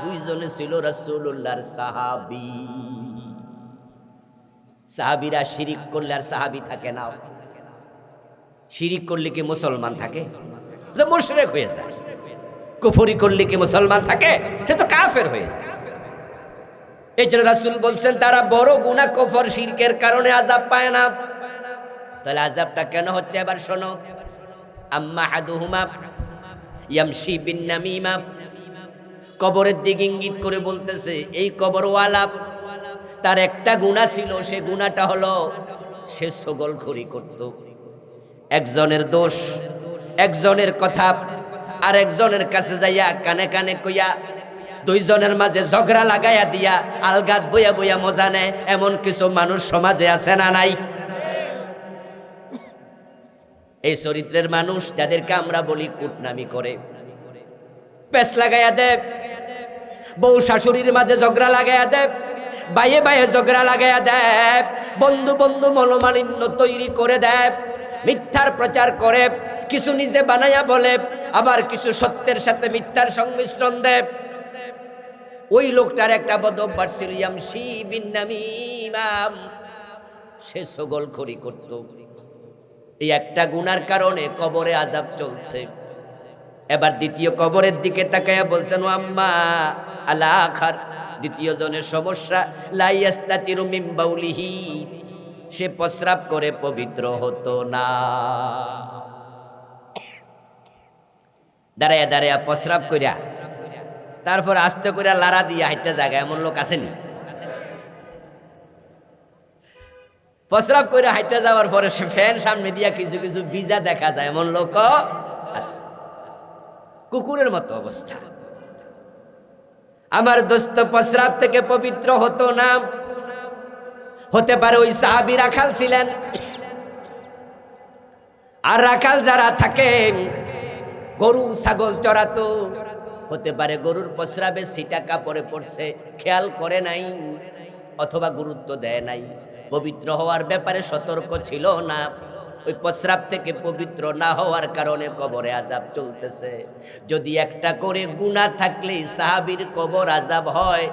দুইজনে ছিল রাসূলুল্লাহর সাহাবী। সাহাবীরা শিরিক করলে আর সাহাবী থাকে না। শিরিক করলে কি মুসলমান থাকে? যে মুশরিক হয়ে যায়। কুফরি করলে কি মুসলমান থাকে? সে তো কাফের হয়ে যায়। এই জন্য রাসূল বলছেন তারা বড় গুনাহ কুফর শিরকের কারণে আযাব পায় না। তাহলে আযাবটা কেন হচ্ছে এবার শোনো। আম্মা হাদুহুমা ইয়ামশি বিন নামিমা, কবরের দিকে ইঙ্গিত করে বলতেছে এই কবরওয়ালা, তার একটা গুনাহ ছিল, সে গুনাহটা হলো সে ছগলখড়ি করত। একজনের দোষ, একজনের কথা আর একজনের কাছে যাইয়া কানে কানে কইয়া দুইজনের মাঝে ঝগড়া লাগাইয়া দিয়া আলগাত বইয়া বইয়া মজা নেয়, এমন কিছু মানুষ সমাজে আছে না নাই? এই চরিত্রের মানুষ যাদেরকে আমরা বলি কুটনামি করে, পেছ লাগাইয়া দেব, বউ শাশুড়ির মাঝে ঝগড়া লাগাইয়া দেব, বাইয়ে বাইয়ে ঝগড়া লাগাইয়া দেব, বন্ধু বন্ধু মনোমালিন্য তৈরি করে দেব, মিথ্যার প্রচার করে, কিছু নিজে বানায়া বলে, আবার কিছু সত্যের সাথে মিথ্যার সংমিশ্রণ দেয়। ওই লোকটার একটা বদ অভ্যাস ছিল, ইয়ামশি বিন নামিমাম, সে ছগলখড়ি করত। এই একটা গুনার কারণে কবরে আযাব চলছে। এবার দ্বিতীয় কবরের দিকে তাকায়া বলছেন, ও আম্মা আলা আখার, দ্বিতীয় জনের সমস্যা, লা ইয়াস্তাতিরু মিন বাউলিহি, সে প্রস্রাব করে পবিত্র হতো না। দাঁড়ায়া দাঁড়ায়া প্রস্রাব কইরা তারপর আস্তে করে লারা দিয়া হাইটা জায়গা, এমন লোক আসেনি? প্রস্রাব করে হাইটা যাওয়ার পরে সে ফ্যান সামনে দিয়া কিছু কিছু ভিজা দেখা যায়, এমন লোক আছে। কুকুরের মতো অবস্থা। আমার দোস্ত প্রস্রাব থেকে পবিত্র হতো না। হতে পারে ওই সাহাবী রাখাল ছিলেন, আর রাখাল যারা থাকেন গরু ছাগল চড়াতো, হতে পারে গরুর প্রস্রাবে ছিটা কাপড়ে পড়ছে, খেয়াল করে নাই অথবা গুরুত্ব দেয় নাই, পবিত্র হওয়ার ব্যাপারে সতর্ক ছিল না। ওই প্রস্রাব থেকে পবিত্র না হওয়ার কারণে কবরে আযাব চলতেছে। যদি একটা করে গুনাহ থাকলেই সাহাবীর কবর আযাব হয়।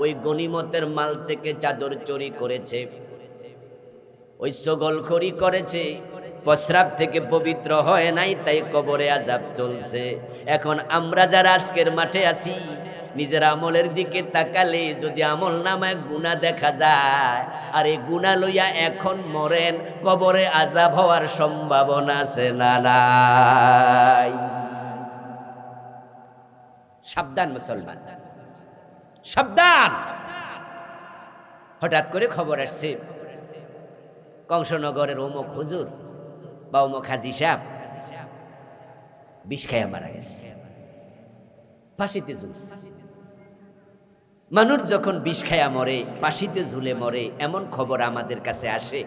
ওই গনিমতের মাল থেকে চাদর চুরি করেছে, ওই ছগলখড়ি করেছে, প্রস্রাব থেকে পবিত্র হয় নাই, তাই কবরে আযাব চলছে। এখন আমরা যারা আজকের মাঠে আছি, নিজের আমলের দিকে তাকালে যদি আমল নামায় গুনাহ দেখা যায়, আর এই গুনাহ লইয়া এখন মরেন, কবরে আযাব হওয়ার সম্ভাবনা আছে না নাই? সাবধান মুসলমান, সাবধান। হঠাৎ করে খবর আসছে কংসনগরের অমুক হুজুর বা অমুক হাজি সাহেব বিষ খাইয়া মারা গেছে, ফাঁসিতে ঝুলছে। মানুষ যখন বিষ খাইয়া মরে, ফাঁসিতে ঝুলে মরে, এমন খবর আমাদের কাছে আসে,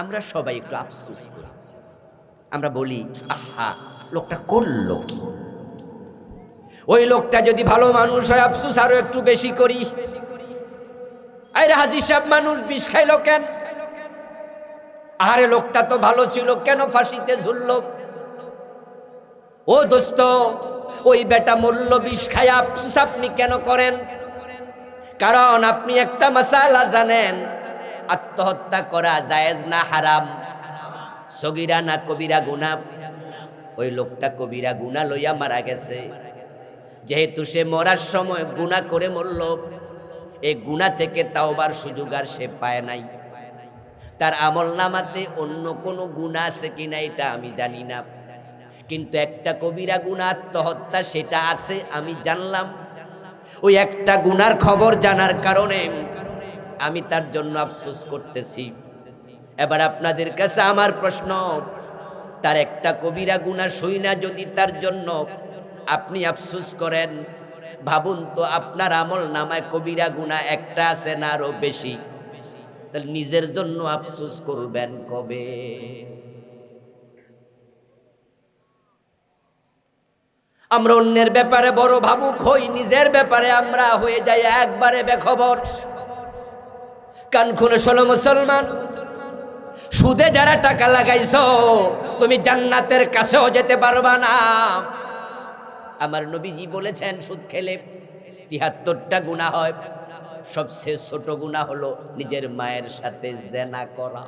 আমরা সবাই একটু আফসোস করি। আমরা বলি, আহা, লোকটা করলো কি? ওই লোকটা যদি ভালো মানুষ হয়, আফসোস আরো একটু বেশি করি। আরে হাজি সাহেব মানুষ বিষ খাইলো কেন? আরে লোকটা তো ভালো ছিল, কেন ফাঁসিতে ঝুললো? ও দোস্ত, ওই বেটা মূল্য বিষ খায়া আফসোস আপনি কেন করেন? কারণ আপনি একটা মাসালা জানেন, আত্মহত্যা করা জায়েজ না হারাম, সগীরা না কবিরা গুনাহ। ওই লোকটা কবিরা গুনাহ লইয়া মারা গেছে। যেহেতু সে মরার সময় গুনাহ করে মরল, এই গুনাহ থেকে তাওবার সুযোগ আর সে পায় নাই। তার আমলনামাতে অন্য কোনো গুনাহ আছে কিনা এটা আমি জানি না, কিন্তু একটা কবিরা গুনাহ আত্মহত্যা সেটা আছে আমি জানলাম। ওই একটা গুনার খবর জানার কারণে আমি তার জন্য আফসোস করতেছি। এবার আপনাদের কাছে আমার প্রশ্ন, তার একটা কবিরা গুনাহ শুইনা যদি তার জন্য আপনি আফসোস করেন, ভাবুন তো আপনার আমল নামায় কবিরা গুনাহ একটা আছে না আরো বেশি? তাহলে নিজের জন্য আফসোস করবেন কবে? আমরা অন্যের ব্যাপারে বড় ভাবুক হই, নিজের ব্যাপারে আমরা হয়ে যাই একবারে বেখবর। কান খুলে শোনো মুসলমান, সুদে যারা টাকা লাগাইছো, তুমি জান্নাতের কাছেও যেতে পারবা না। আমার নবীজি বলেছেন, সুদ খেলে ৭৩টা গুনাহ হয়, সবচেয়ে ছোট গুনাহ হলো নিজের মায়ের সাথে জিনা করা।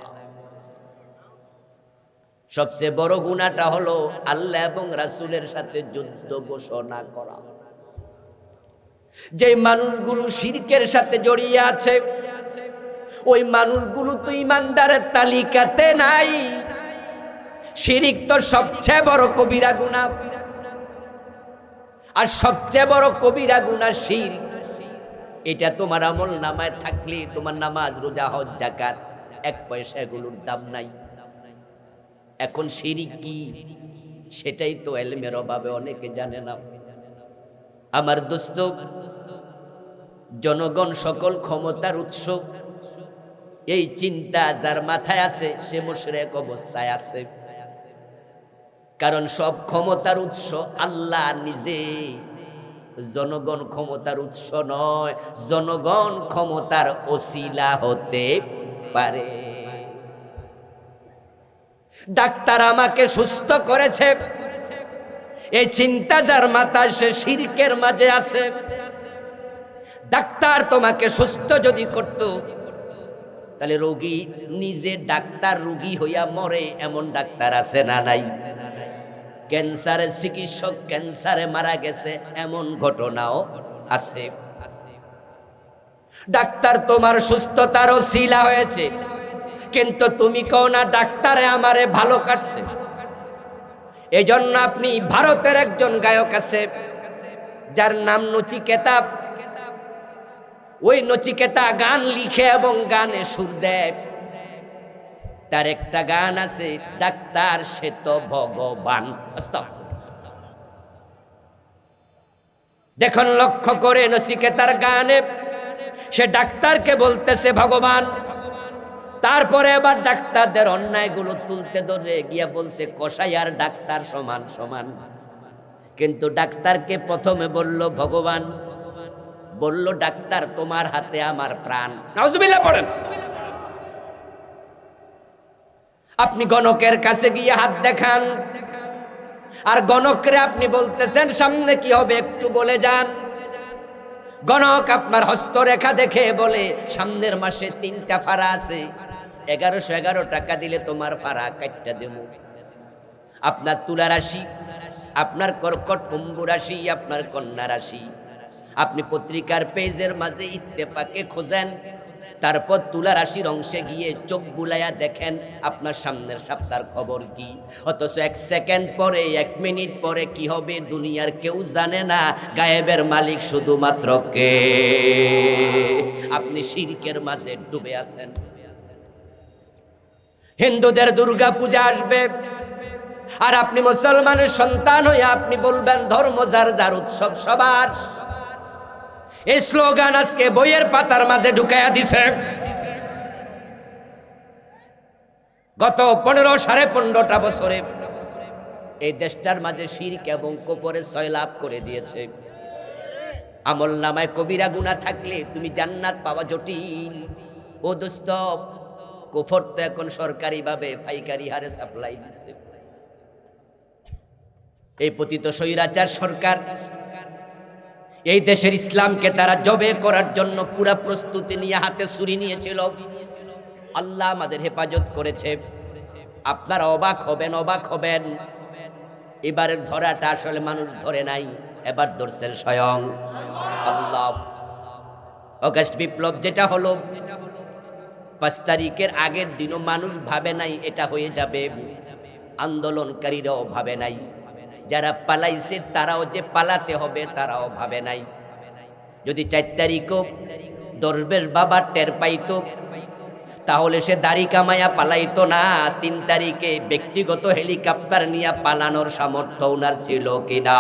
সবচেয়ে বড় গুনাহটা হলো আল্লাহ এবং রাসূলের সাথে যুদ্ধ ঘোষণা করা। যে মানুষগুলো শিরকের সাথে জড়িয়ে আছে, ওই মানুষগুলো তো ইমানদারের তালিকাতে নাই। শিরক তো সবচেয়ে বড় কবিরা গুনাহ, আর সবচেয়ে বড় কবিরা গুনাহ শিরক। এটা তোমার আমল নামায় থাকলে তোমার নামাজ রোজা হজ যাকাত এক পয়সা এগুলোর দাম নাই। এখন শিরক কি সেটাই তো ইলমের অভাবে অনেকে জানে না। আমার দোস্ত, জনগণ সকল ক্ষমতার উৎস, এই চিন্তা যার মাথায় আছে সে মুশরিক অবস্থায় আছে। কারণ সব ক্ষমতার উৎস আল্লাহ নিজে, জনগণ ক্ষমতার উৎস নয়, জনগণ ক্ষমতার ওসিলা হতে পারে। ডাক্তার আমাকে সুস্থ করেছে, এই চিন্তা যার মাথায় সে শিরকের মাঝে আছে। ডাক্তার তোমাকে সুস্থ যদি করত, তাহলে রোগী নিজে ডাক্তার রোগী হইয়া মরে, এমন ডাক্তার আছে না নাই? ক্যান্সারের চিকিৎসক ক্যান্সারে মারা গেছে, এমন ঘটনাও আছে। ডাক্তার তোমার সুস্থতার ওসিলা হয়েছে, কিন্তু তুমি কও না ডাক্তারে আমারে ভালো কাটছে। এই জন্য আপনি ভারতের একজন গায়ক আছে যার নাম নচিকেতা। ওই নচিকেতা গান লিখে এবং গানে সুর দেয়। তার একটা গান আছে, ডাক্তার সে তো ভগবান। দেখুন লক্ষ্য করে নচিকেতার গানে সে ডাক্তারকে বলতেছে ভগবান। তারপরে আবার ডাক্তারদের অন্যায়গুলো তুলতে ধরে গিয়া বলছে কসাই আর ডাক্তার সমান সমান। কিন্তু ডাক্তারকে প্রথমে বলল ভগবান, বলল ডাক্তার তোমার হাতে আমার প্রাণ। নাউজুবিল্লাহ পড়েন। আপনি গণকের কাছে গিয়ে হাত দেখান, আর গণকরে আপনি বলতেছেন সামনে কি হবে একটু বলে যান। গণক আপনার হস্তরেখা দেখে বলে সামনের মাসে 3টা ফাড়া আছে, 1111 টাকা দিলে তোমার ফাড়া কাটটা দেব। আপনার তুলা রাশি, আপনার কর্কট কুম্ভ রাশি, আপনার কন্যা রাশি। আপনি পত্রিকার পেজের মাঝে ইত্তেফাকে খোঁজেন, তারপর তুলা রাশির অংশে গিয়ে চোখ বুলাইয়া দেখেন আপনার সামনের সপ্তাহের খবর কি। অথচ 1 সেকেন্ড পরে 1 মিনিট পরে কি হবে দুনিয়ার কেউ জানে না, গায়েবের মালিক শুধুমাত্র কে? আপনি শিরকের মাঝে ডুবে আছেন। হিন্দুদের দুর্গা পূজা আসবে, আর আপনি মুসলমানের সন্তান হয়ে আপনি বলবেন ধর্ম যার যার উৎসব সবার। এই স্লোগান আজকে বইয়ের পাতার মাঝে ঢুকাইয়া দিছে। গত 15-15.5 বছরে এই দেশটার মাঝে শিরক এবং কুফরে সয়লাভ করে দিয়েছে। আমল নামায় কবিরা গুনাহ থাকলে তুমি জান্নাত পাওয়া জটিল। ও দোস্ত, কুফর তো এখন সরকারি ভাবে পাইকারি হারে সাপ্লাই দিচ্ছে। এই পতিত স্বৈরাচার সরকার এই দেশের ইসলামকে তারা জবে করার জন্য পুরা প্রস্তুতি নিয়ে হাতে ছুরি নিয়েছিল। আল্লাহ আমাদের হেফাজত করেছে। আপনারা অবাক হবেন, অবাক হবেন। এবারের ধরাটা আসলে মানুষ ধরে নাই, এবার ধরছেন স্বয়ং আল্লাহ। অগাস্ট বিপ্লব যেটা হলো 5 তারিখের আগের দিনও মানুষ ভাবে নাই এটা হয়ে যাবে, আন্দোলনকারীরাও ভাবে নাই, যারা পালাইছে তারাও যে পালাতে হবে তারাও ভাবে নাই। যদি 4 তারিখও দরবেশ বাবা টের পাইতো, তাহলে সে দাড়ি কামাইয়া পালাইতো না। 3 তারিখে ব্যক্তিগত হেলিকপ্টার নিয়ে পালানোর সামর্থ্য ওনার ছিল কিনা?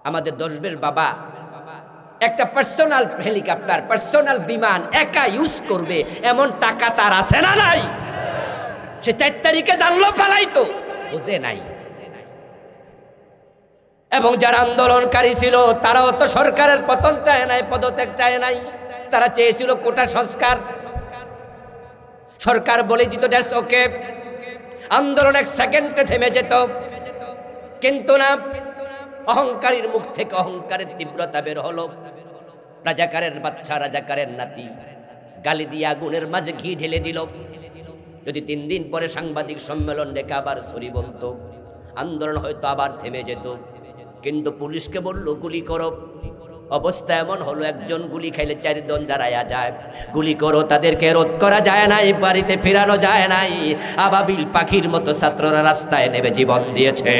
আমাদের দরবেশ বাবা একটা পার্সোনাল হেলিকপ্টার, পার্সোনাল বিমান একা ইউজ করবে এমন টাকা তার আছে না নাই? সে 4 তারিখে জানলো পালাইতো, বুঝে নাই। এবং যারা আন্দোলনকারী ছিল তারাও তো সরকারের পতন চায় নাই, পদত্যাগ চায় নাই। তারা চেয়েছিল কোটা সংস্কার। সরকার বলে দিত দ্যাটস ওকে, আন্দোলন 1 সেকেন্ডে থেমে যেত। কিন্তু না, অহংকারীর মুখ থেকে অহংকারের তীব্রতা বের হলো। রাজাকারের বাচ্চা, রাজাকারের নাতি গালি দিয়ে আগুনের মাঝে ঘি ঢেলে দিল। যদি 3 দিন পরে সাংবাদিক সম্মেলন ডেকে আবার সরি বলতো, আন্দোলন হয়তো আবার থেমে যেত। কিন্তু পুলিশকে বলল গুলি করো। অবস্থা এমন হলো, একজন গুলি খাইলে 4 জন দাঁড়ায়া যায়। গুলি করো, তাদেরকে রোধ করা যায় নাই, বাড়িতে ফেরানো যায় নাই। আবাবিল পাখির মতো ছাত্ররা রাস্তায় নেমে জীবন দিয়েছে।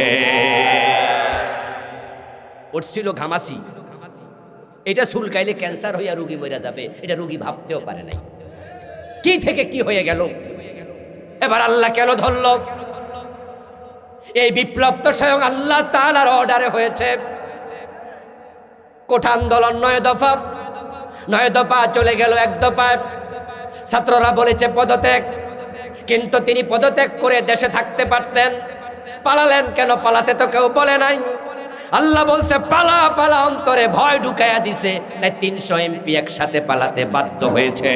উঠছিল ঘামাসি, এটা চুলকাইলে ক্যান্সার হইয়া রোগী মরে যাবে, এটা রোগী ভাবতেও পারে নাই। কি থেকে কি হয়ে গেল? এবার আল্লাহ কেন ধরল? এই বিপ্লব তো স্বয়ং আল্লাহ তাআলার অর্ডারে হয়েছে। কোঠা আন্দোলন 9 দফা, 9 দফা চলে গেল 1 দফায়। ছাত্ররা বলেছে পদত্যাগ, কিন্তু তিনি পদত্যাগ করে দেশে থাকতে পারতেন। পালালেন কেন? পালাতে তো কেউ বলে নাই। আল্লাহ বলছে পালা পালা, অন্তরে ভয় ঢুকাইয়া দিছে, তাই 300 এমপি একসাথে পালাতে বাধ্য হয়েছে।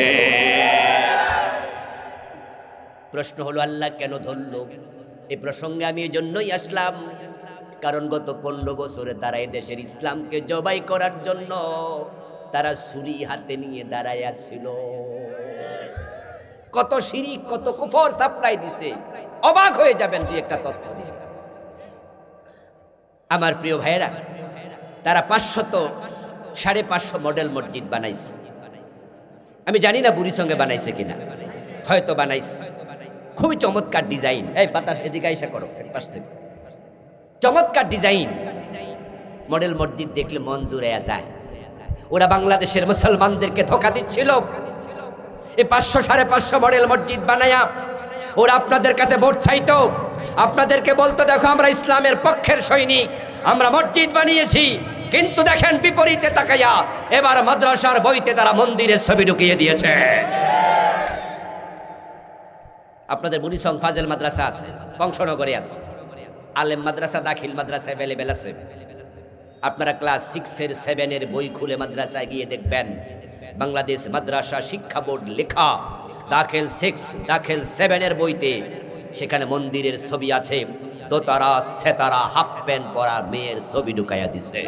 প্রশ্ন হলো আল্লাহ কেন ধরল? এই প্রসঙ্গে আমি এই জন্যই আসলাম, কারণ গত 15 বছরে তারা এই দেশের ইসলামকে জবাই করার জন্য তারা ছুরি হাতে নিয়ে দাঁড়ায় আসছিল। কত শিরিক, কত কুফর সাপ্লাই দিছে, অবাক হয়ে যাবেন দুই একটা তথ্য দিয়ে। আমার প্রিয় ভাইয়েরা, তারা 500-550 মডেল মসজিদ বানাইছে। আমি জানি না বুড়ির সঙ্গে বানাইছে কিনা, হয়তো বানাইছে। খুবই চমৎকার ডিজাইন। এই বাতাস এদিকে আইসা করো পাশ থেকে। চমৎকার ডিজাইন মডেল মসজিদ দেখলে মন জুড়ে যায়। ওরা বাংলাদেশের মুসলমানদেরকে ধোঁকা দিচ্ছিল। এই 500-550 মডেল মসজিদ বানায়া ওরা আপনাদের কাছে ভোট চাইতো, আপনাদেরকে বলতো দেখো আমরা ইসলামের পক্ষের সৈনিক, আমরা মসজিদ বানিয়েছি। কিন্তু দেখেন বিপরীতে তাকাইয়া এবার মাদ্রাসার বইতে তারা মন্দিরের ছবি ঢুকিয়ে দিয়েছে। আপনাদের বুড়িসং ফাজেল মাদ্রাসা আছে, কংসনগরে আছে, আলেম মাদ্রাসা, দাখিল মাদ্রাসা অ্যাভেলেবেল আছে। আপনারা ক্লাস 6-এর 7-এর বই খুলে মাদ্রাসায় গিয়ে দেখবেন বাংলাদেশ মাদ্রাসা শিক্ষা বোর্ড লেখা দাখিল 6, দাখিল 7-এর বইতে সেখানে মন্দিরের ছবি আছে। দোতারা, সেতারা, হাফ প্যান্ট পরা মেয়ের ছবি ঢুকাইয়া দিছে।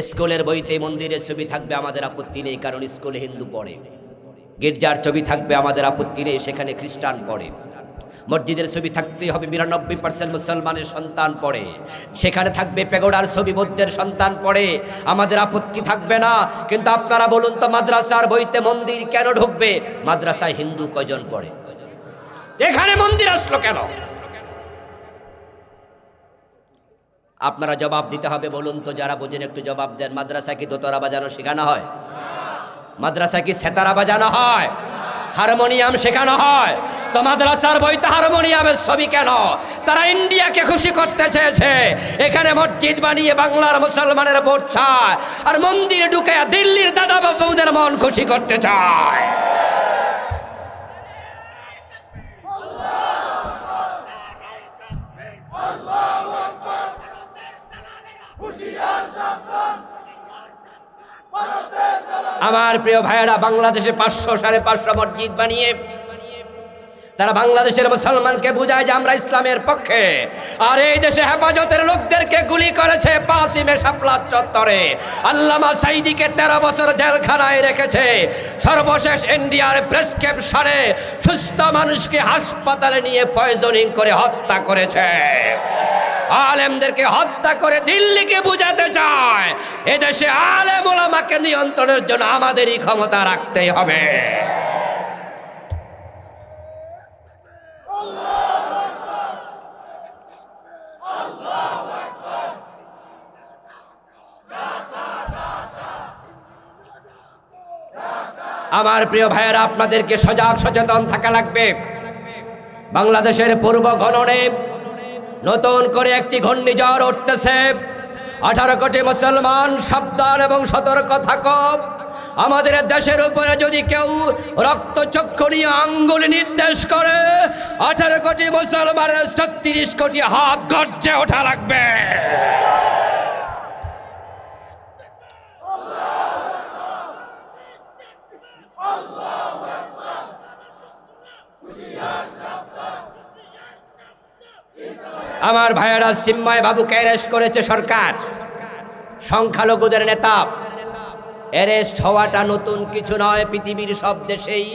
স্কুলের বইতে মন্দিরের ছবি থাকবে, আমাদের আপত্তি নেই, কারণ স্কুলে হিন্দু পড়ে। গির্জার ছবি থাকবে, আমাদের আপত্তি নেই, সেখানে খ্রিস্টান পড়ে। মসজিদের ছবি থাকতে হবে, 92% মুসলমানের সন্তান পড়ে। সেখানে থাকবে পেগোডার ছবি, বৌদ্ধের সন্তান পড়ে, আমাদের আপত্তি থাকবে না। কিন্তু আপনারা বলুন তো, মাদ্রাসার বইতে মন্দির কেন ঢুকবে? মাদ্রাসায় হিন্দু কয়জন পড়ে? এখানে মন্দির আসলো কেন? আপনারা জবাব দিতে হবে। বলুন তো, যারা বোঝেন একটু জবাব দেন। মাদ্রাসা কি দোতারা বাজানো শেখানো হয়? মাদ্রাসা কি সেতারা বাজানো হয়? হারমোনিয়াম শেখানো হয়? তো মাদ্রাসার বইতে হারমোনিয়ামের ছবি কেন? তারা ইন্ডিয়াকে খুশি করতে চেয়েছে, এখানে মসজিদ বানিয়ে বাংলার মুসলমানের ভোট চায়, আর মন্দিরে ঢুকে দিল্লির দাদা বাবুদের মন খুশি করতে চায়। আমার প্রিয় ভাইয়েরা, বাংলাদেশে 500-550 মসজিদ বানিয়ে তারা বাংলাদেশের মুসলমানকে বুঝায় যে আমরা ইসলামের পক্ষে। আর এই দেশে হেফাজতের লোকদেরকে গুলি করেছে 5 মে শাপলা চত্বরে। আল্লামা সাইদিকে 13 বছর জেলখানায় রেখেছে। সর্বশেষ ইন্ডিয়ার প্রেসক্রিপশনে সুস্থ মানুষকে হাসপাতালে নিয়ে পয়জনিং করে হত্যা করেছে। আলেমদেরকে হত্যা করে দিল্লিকে বুঝাতে চায় এদেশে আলেম ওলামাকে নিয়ন্ত্রণের জন্য আমাদেরই ক্ষমতা রাখতেই হবে। আমার প্রিয় ভাইয়েরা, আপনাদেরকে সজাগ সচেতন থাকা লাগবে। বাংলাদেশের পূর্ব গণনে নতুন করে একটি ঘূর্ণিঝড় উঠতেছে। 18 কোটি মুসলমান সাবধান এবং সতর্ক থাকো। আমাদের দেশের উপরে যদি কেউ রক্তচক্ষু নিয়ে আঙ্গুল নির্দেশ করে, 18 কোটি মুসলমানের 36 কোটি হাত গর্জে ওঠা লাগবে। আমার ভাইয়েরা, সিম্ময় বাবুকে অ্যারেস্ট করেছে সরকার, সংখ্যালঘুদের নেতা। অ্যারেস্ট হওয়াটা নতুন কিছু নয়, পৃথিবীর সব দেশেই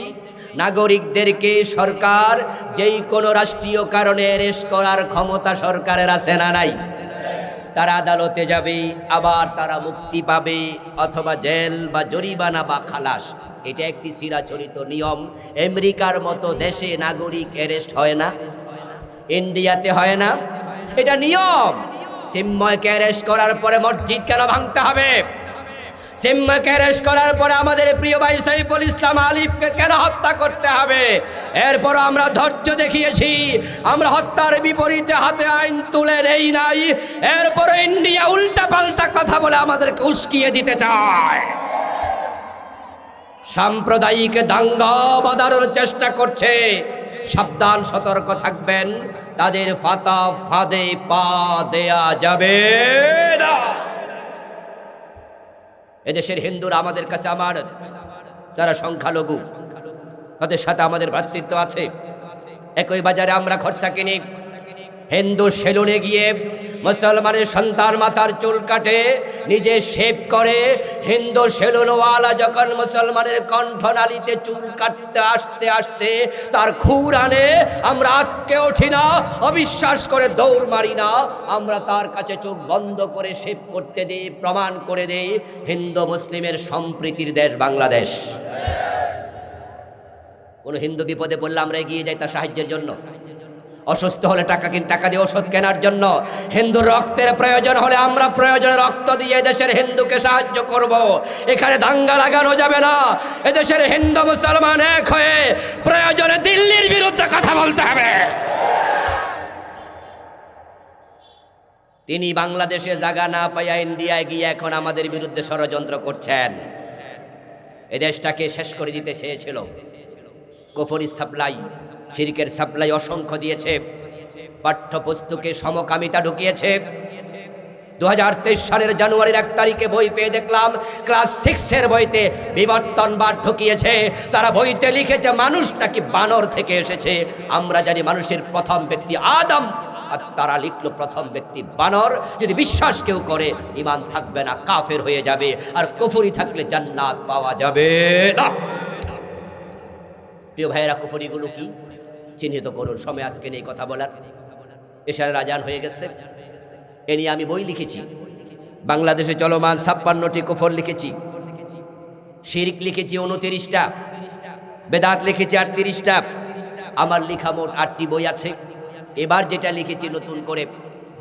নাগরিকদেরকে সরকার যেই কোনো রাষ্ট্রীয় কারণে অ্যারেস্ট করার ক্ষমতা সরকারের আছে না নাই? তারা আদালতে যাবে, আবার তারা মুক্তি পাবে, অথবা জেল বা জরিমানা বা খালাস। এটা একটি চিরাচরিত নিয়ম। আমেরিকার মতো দেশে নাগরিক অ্যারেস্ট হয় না, ইন্ডিয়াতে হয় না, এটা নিয়ম। সিম্ময়কে অ্যারেস্ট করার পরে মসজিদ কেন ভাঙতে হবে? সিম্ময়কে অ্যারেস্ট করার পরে আমাদের প্রিয় ভাই সাইফুল ইসলাম আলিফকে কেন হত্যা করতে হবে? এরপর আমরা ধৈর্য দেখিয়েছি, আমরা হত্যার বিপরীতে হাতে আইন তুলে নেই নাই। এরপর ইন্ডিয়া উল্টা পাল্টা কথা বলে আমাদেরকে উস্কিয়ে দিতে চায়, সাম্প্রদায়িক দাঙ্গা বাঁধানোর চেষ্টা করছে। সাবধান, সতর্ক থাকবেন, তাদের ফাতা ফাঁদে পা দেয়া যাবে না। এদেশের হিন্দুরা আমাদের কাছে আমানত, তারা সংখ্যালঘু, তাদের সাথে আমাদের ভ্রাতৃত্ব আছে। একই বাজারে আমরা খরচা কিনি, হিন্দু সেলুনে গিয়ে মুসলমানের সন্তান মাথার চুল কাটে, নিজে শেভ করে। হিন্দু সেলুনওয়ালা যখন মুসলমানের কণ্ঠনালীতে চুল কাটতে আসতে আসতে তার খুর আনে, আমরা আটকে উঠি না, অবিশ্বাস করে দৌড় মারি না, আমরা তার কাছে চোখ বন্ধ করে শেভ করতে দিই, প্রমাণ করে দেই হিন্দু মুসলিমের সম্প্রীতির দেশ বাংলাদেশ। কোনো হিন্দু বিপদে পড়লে আমরা এগিয়ে যাই তার সাহায্যের জন্য, অসুস্থ হলে টাকা দিয়ে ওষুধ কেনার জন্য, হিন্দুর রক্তের প্রয়োজন হলে আমরা প্রয়োজনে রক্ত দিয়ে এদেশের হিন্দুকে সাহায্য করব। এখানে দাঙ্গা লাগানো যাবে না। এদেশের হিন্দু মুসলমান এক হয়ে প্রয়োজনে দিল্লির বিরুদ্ধে কথা বলতে হবে। তিনি বাংলাদেশে জায়গা না পাইয়া ইন্ডিয়ায় গিয়ে এখন আমাদের বিরুদ্ধে ষড়যন্ত্র করছেন। এদেশটাকে শেষ করে দিতে চেয়েছিল। কুফরি সাপ্লাই, শিরকের সাপ্লাই অসংখ্য দিয়েছে, পাঠ্যপুস্তকে সমকামিতা ঢুকিয়েছে। 2023 সালের জানুয়ারির 1 তারিখে বই পেয়ে দেখলাম ক্লাস 6-এর বইতে বিবর্তনবাদ ঢুকিয়েছে। তারা বইতে লিখেছে মানুষ নাকি বানর থেকে এসেছে। আমরা জানি মানুষের প্রথম ব্যক্তি আদম, আর তারা লিখলো প্রথম ব্যক্তি বানর। যদি বিশ্বাস কেউ করে ঈমান থাকবে না, কাফের হয়ে যাবে, আর কুফরি থাকলে জান্নাত পাওয়া যাবে না। প্রিয় ভাইয়েরা, কুফরিগুলো কি চিহ্নিত করুন। সময় আজকে নেই কথা বলার, এশারের আজান হয়ে গেছে। এ নিয়ে আমি বই লিখেছি। বাংলাদেশে চলমান 56টি কুফর লিখেছি, শিরক লিখেছি 29টা, বেদাত লিখেছি 38টা। আমার লেখা মোট 8টি বই আছে। এবার যেটা লিখেছি নতুন করে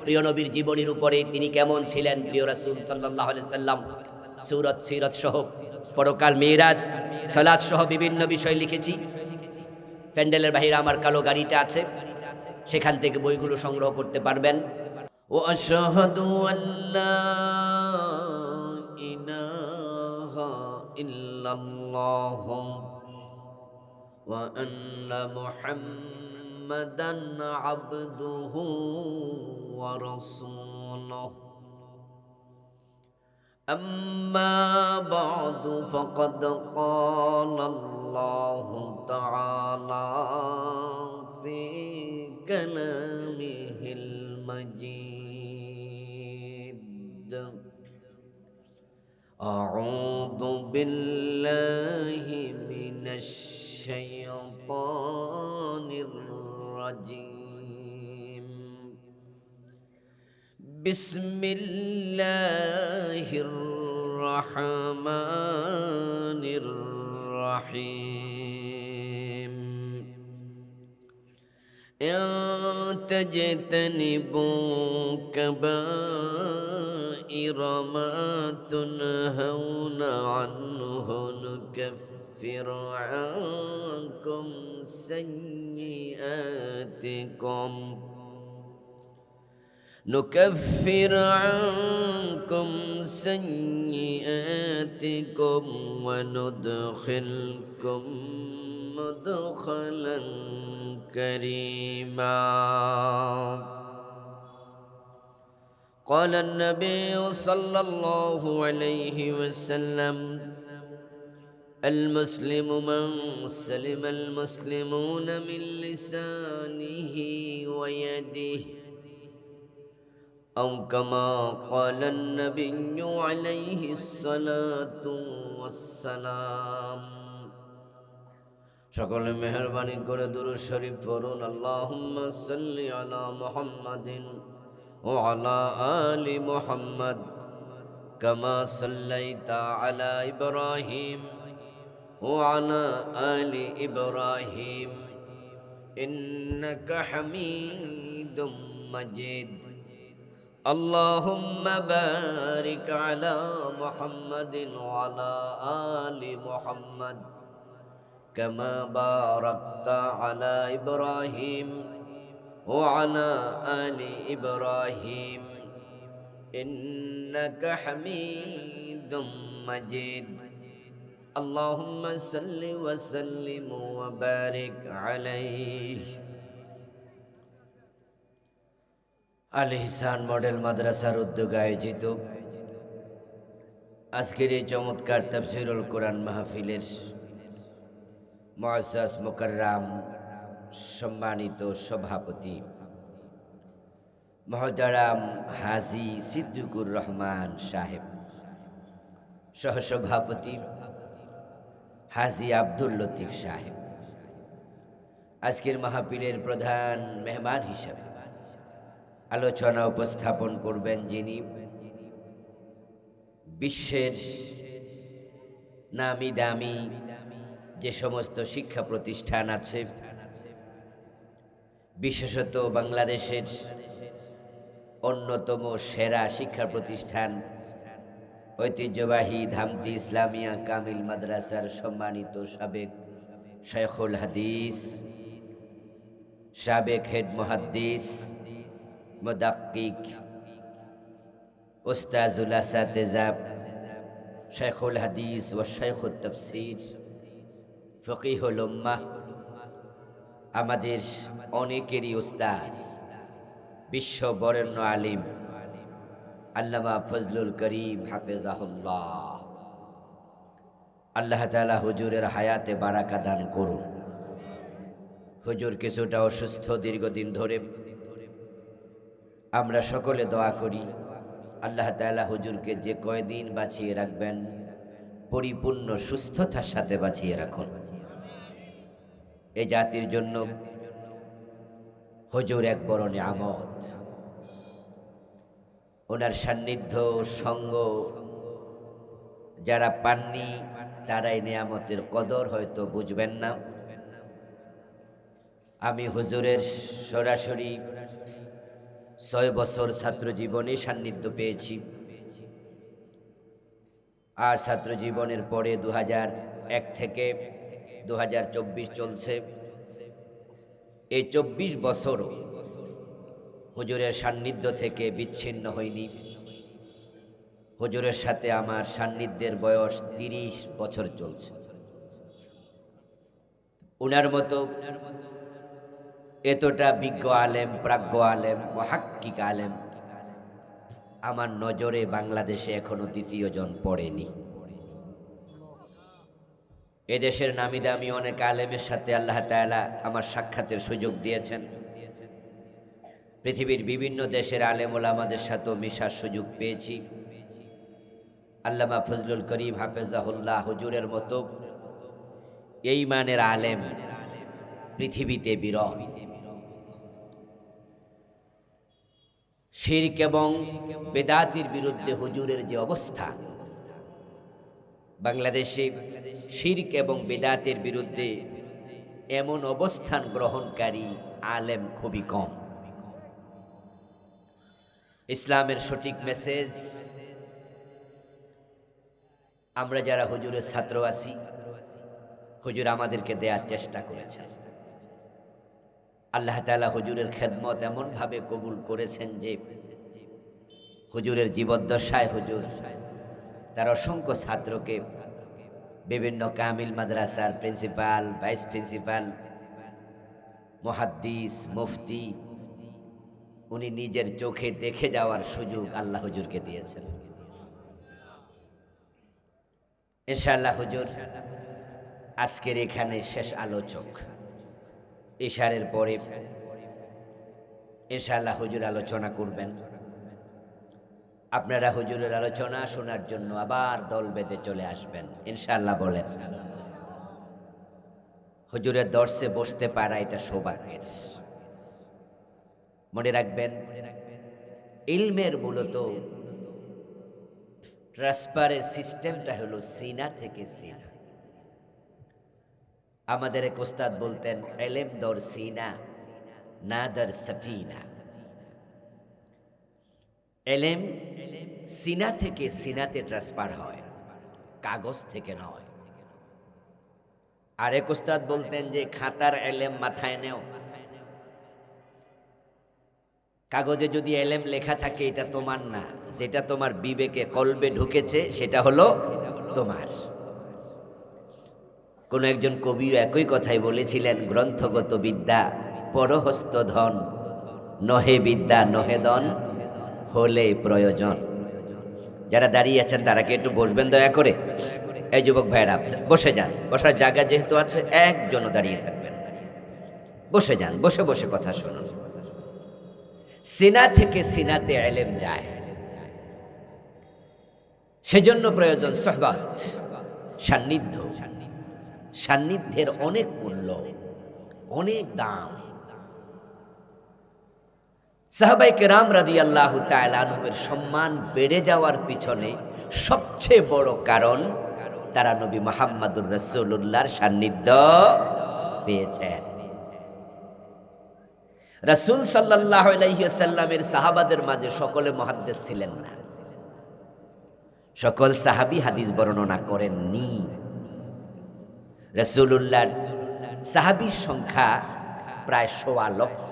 প্রিয় নবীর জীবনীর উপরে, তিনি কেমন ছিলেন, প্রিয় রাসূল সাল্লাল্লাহু আলাইহি সাল্লাম, সূরত সিরাত সহ, পরকাল, মিরাজ, সালাত সহ বিভিন্ন বিষয় লিখেছি। প্যান্ডেলের বাহিরে আমার কালো গাড়িটা আছে, সেখান থেকে বইগুলো সংগ্রহ করতে পারবেন। ওয়াশহাদু আল্লা ইলাহা ইল্লাল্লাহ ওয়া আন্না মুহাম্মাদান আবদুহু ওয়া রাসূলুহু। أما بعد فقد قال الله تعالى في كلامه المجيد: أعوذ بالله من الشيطان الرجيم. بسم الله الرحمن الرحيم. إن تجتنبوا كبائر ما تنهون عنه نكفر عنكم سيئاتكم وندخلكم مدخلا كريما. قال النبي صلى الله عليه وسلم: المسلم من سلم المسلمون من لسانه ويده، أو كما قال النبي عليه الصلاة والسلام. সকলে মেহেরবানি করে দুরূদ শরীফ পড়ুন। আল্লাহুম্মা সাল্লি আলা মুহাম্মাদিন ওয়া আলা আলি মুহাম্মাদ কামা সাল্লাইতা আলা ইব্রাহিম ওয়া আলা আলি ইব্রাহিম ইন্নাকা হামিদুম মাজিদ. اللهم بارك على محمد وعلى آل محمد كما باركت على إبراهيم وعلى آل إبراهيم إنك حميد مجيد. اللهم صل وسلم وبارك عليه. আল ইহসান মডেল মাদ্রাসার উদ্যোগে আয়োজিত আজকের এই চমৎকার তাফসীরুল কোরআন মাহফিলের মুআজ্জাজ মুকাররাম সম্মানিত সভাপতি মহতারাম হাজী সিদ্দিকুর রহমান সাহেব, সহসভাপতি হাজী আব্দুল লতিফ সাহেব, আজকের মাহফিলের প্রধান মেহমান হিসেবে আলোচনা উপস্থাপন করবেন যিনি বিশ্বের নামি দামি যে সমস্ত শিক্ষা প্রতিষ্ঠান আছে, বিশেষত বাংলাদেশের অন্যতম সেরা শিক্ষা প্রতিষ্ঠান ঐতিহ্যবাহী ধামতি ইসলামিয়া কামিল মাদ্রাসার সম্মানিত সাবেক শাইখুল হাদিস, সাবেক হেড মুহাদ্দিস, মুদাক্কিক, উস্তাজুল আসাতিজা, শাইখুল হাদিস ও শাইখুত তাফসীর, ফকিহুল উম্মাহ, আমাদের অনেকেরই উস্তাজ, বিশ্ব বরেণ্য আলিম আল্লামা ফজলুল করিম হাফেজাহুল্লাহ। আল্লাহ তাআলা হুজুরের হায়াতে বারাকা দান করুন। হুজুর কিছুটা অসুস্থ দীর্ঘদিন ধরে, আমরা সকলে দোয়া করি আল্লাহ তাআলা হুজুরকে যে কয়দিন বাঁচিয়ে রাখবেন পরিপূর্ণ সুস্থতার সাথে বাঁচিয়ে রাখুন। এই জাতির জন্য হুজুর এক বড় নিয়ামত। ওনার সান্নিধ্য সঙ্গ যারা পাননি তারাই নিয়ামতের কদর হয়তো বুঝবেন না। আমি হুজুরের সরাসরি 6 বছর ছাত্র জীবনে সান্নিধ্য পেয়েছি, আর ছাত্র জীবনের পরে 2001 থেকে 2024 চলছে। এই 24 বছরও হুজুরের সান্নিধ্য থেকে বিচ্ছিন্ন হয়নি। হুজুরের সাথে আমার সান্নিধ্যের বয়স 30 বছর চলছে। উনার মতো এতটা বিজ্ঞ আলেম, প্রাজ্ঞ আলেম, মুহাক্কিক আলেম আমার নজরে বাংলাদেশে এখনো দ্বিতীয় জন পড়েনি। এদেশের নামি দামি অনেক আলেমের সাথে আল্লাহ তাআলা আমার সাক্ষাতের সুযোগ দিয়েছেন। পৃথিবীর বিভিন্ন দেশের আলেম ওলামাদের সাথেও মিশার সুযোগ পেয়েছি। আল্লামা ফজলুল করিম হাফেজাহুল্লাহ হুজুরের মতো এই মানের আলেম পৃথিবীতে বিরল। শিরক এবং বেদাতির বিরুদ্ধে হুজুরের যে অবস্থান, বাংলাদেশে শিরক এবং বেদাতের বিরুদ্ধে এমন অবস্থান গ্রহণকারী আলেম খুবই কম। ইসলামের সঠিক মেসেজ আমরা যারা হুজুরের ছাত্র আছি, হুজুর আমাদেরকে দেওয়ার চেষ্টা করেছেন। আল্লাহ তাআলা হুজুরের খেদমত এমনভাবে কবুল করেছেন যে হুজুরের জীবদ্দশায় হুজুর তার অসংখ্য ছাত্রকে বিভিন্ন কামিল মাদ্রাসার প্রিন্সিপাল, ভাইস প্রিন্সিপাল, মুহাদ্দিস, মুফতি উনি নিজের চোখে দেখে যাওয়ার সুযোগ আল্লাহ হুজুরকে দিয়েছেন। ইনশাআল্লাহ হুজুর আজকের এখানে শেষ আলোচক। ইশারের পরে ইনশাআল্লাহ হুজুর আলোচনা করবেন। আপনারা হুজুরের আলোচনা শোনার জন্য আবার দল বেঁধে চলে আসবেন ইনশাআল্লাহ বলেন। হুজুরের দর্শে বসতে পারা এটা সৌভাগ্যের। মনে রাখবেন, ইলমের মূলত ট্রান্সফারের সিস্টেমটা হলো সিনা থেকে সিনা। আমাদের এক ওস্তাদ বলতেন, ইলম দর সিনা না দর সফিনা। ইলম সিনা থেকে সিনাতে ট্রান্সফার হয়, কাগজ থেকে নয়। আরেক ওস্তাদ বলতেন যে খাতার ইলম মাথায় নেও, কাগজে যদি ইলম লেখা থাকে এটা তোমার না, যেটা তোমার বিবেকে কলবে ঢুকেছে সেটা হলো তোমার। কোন একজন কবিও একই কথাই বলেছিলেন, গ্রন্থগত বিদ্যা পরহস্ত ধন, নহে বিদ্যা নহে দন, হলে প্রয়োজন। যারা দাঁড়িয়ে আছেন তারা কি একটু বসবেন দয়া করে? এই যুবক ভাইরা বসে যান, বসার জায়গা যেহেতু আছে একজনও দাঁড়িয়ে থাকবেন, বসে যান, বসে বসে কথা শুনুন। সিনা থেকে সিনাতে ইলম যায়, সেজন্য প্রয়োজন সোহবত, সান্নিধ্য। সান্নিধ্যের অনেক মূল্য, অনেক দাম। সাহাবায়ে কেরাম রাদিয়াল্লাহু তাআলা আনহুর সম্মান বেড়ে যাওয়ার পিছনে সবচেয়ে বড় কারণ তারা নবী মুহাম্মদুর রাসূলুল্লাহর সান্নিধ্য পেয়েছেন। রাসূল সাল্লাল্লাহু আলাইহি ওয়াসাল্লামের সাহাবাদের মাঝে সকলে মুহাদ্দিস ছিলেন না, সকল সাহাবী হাদিস বর্ণনা করেননি। রাসূলুল্লাহর সাহাবীর সংখ্যা প্রায় ১.৫ লক্ষ,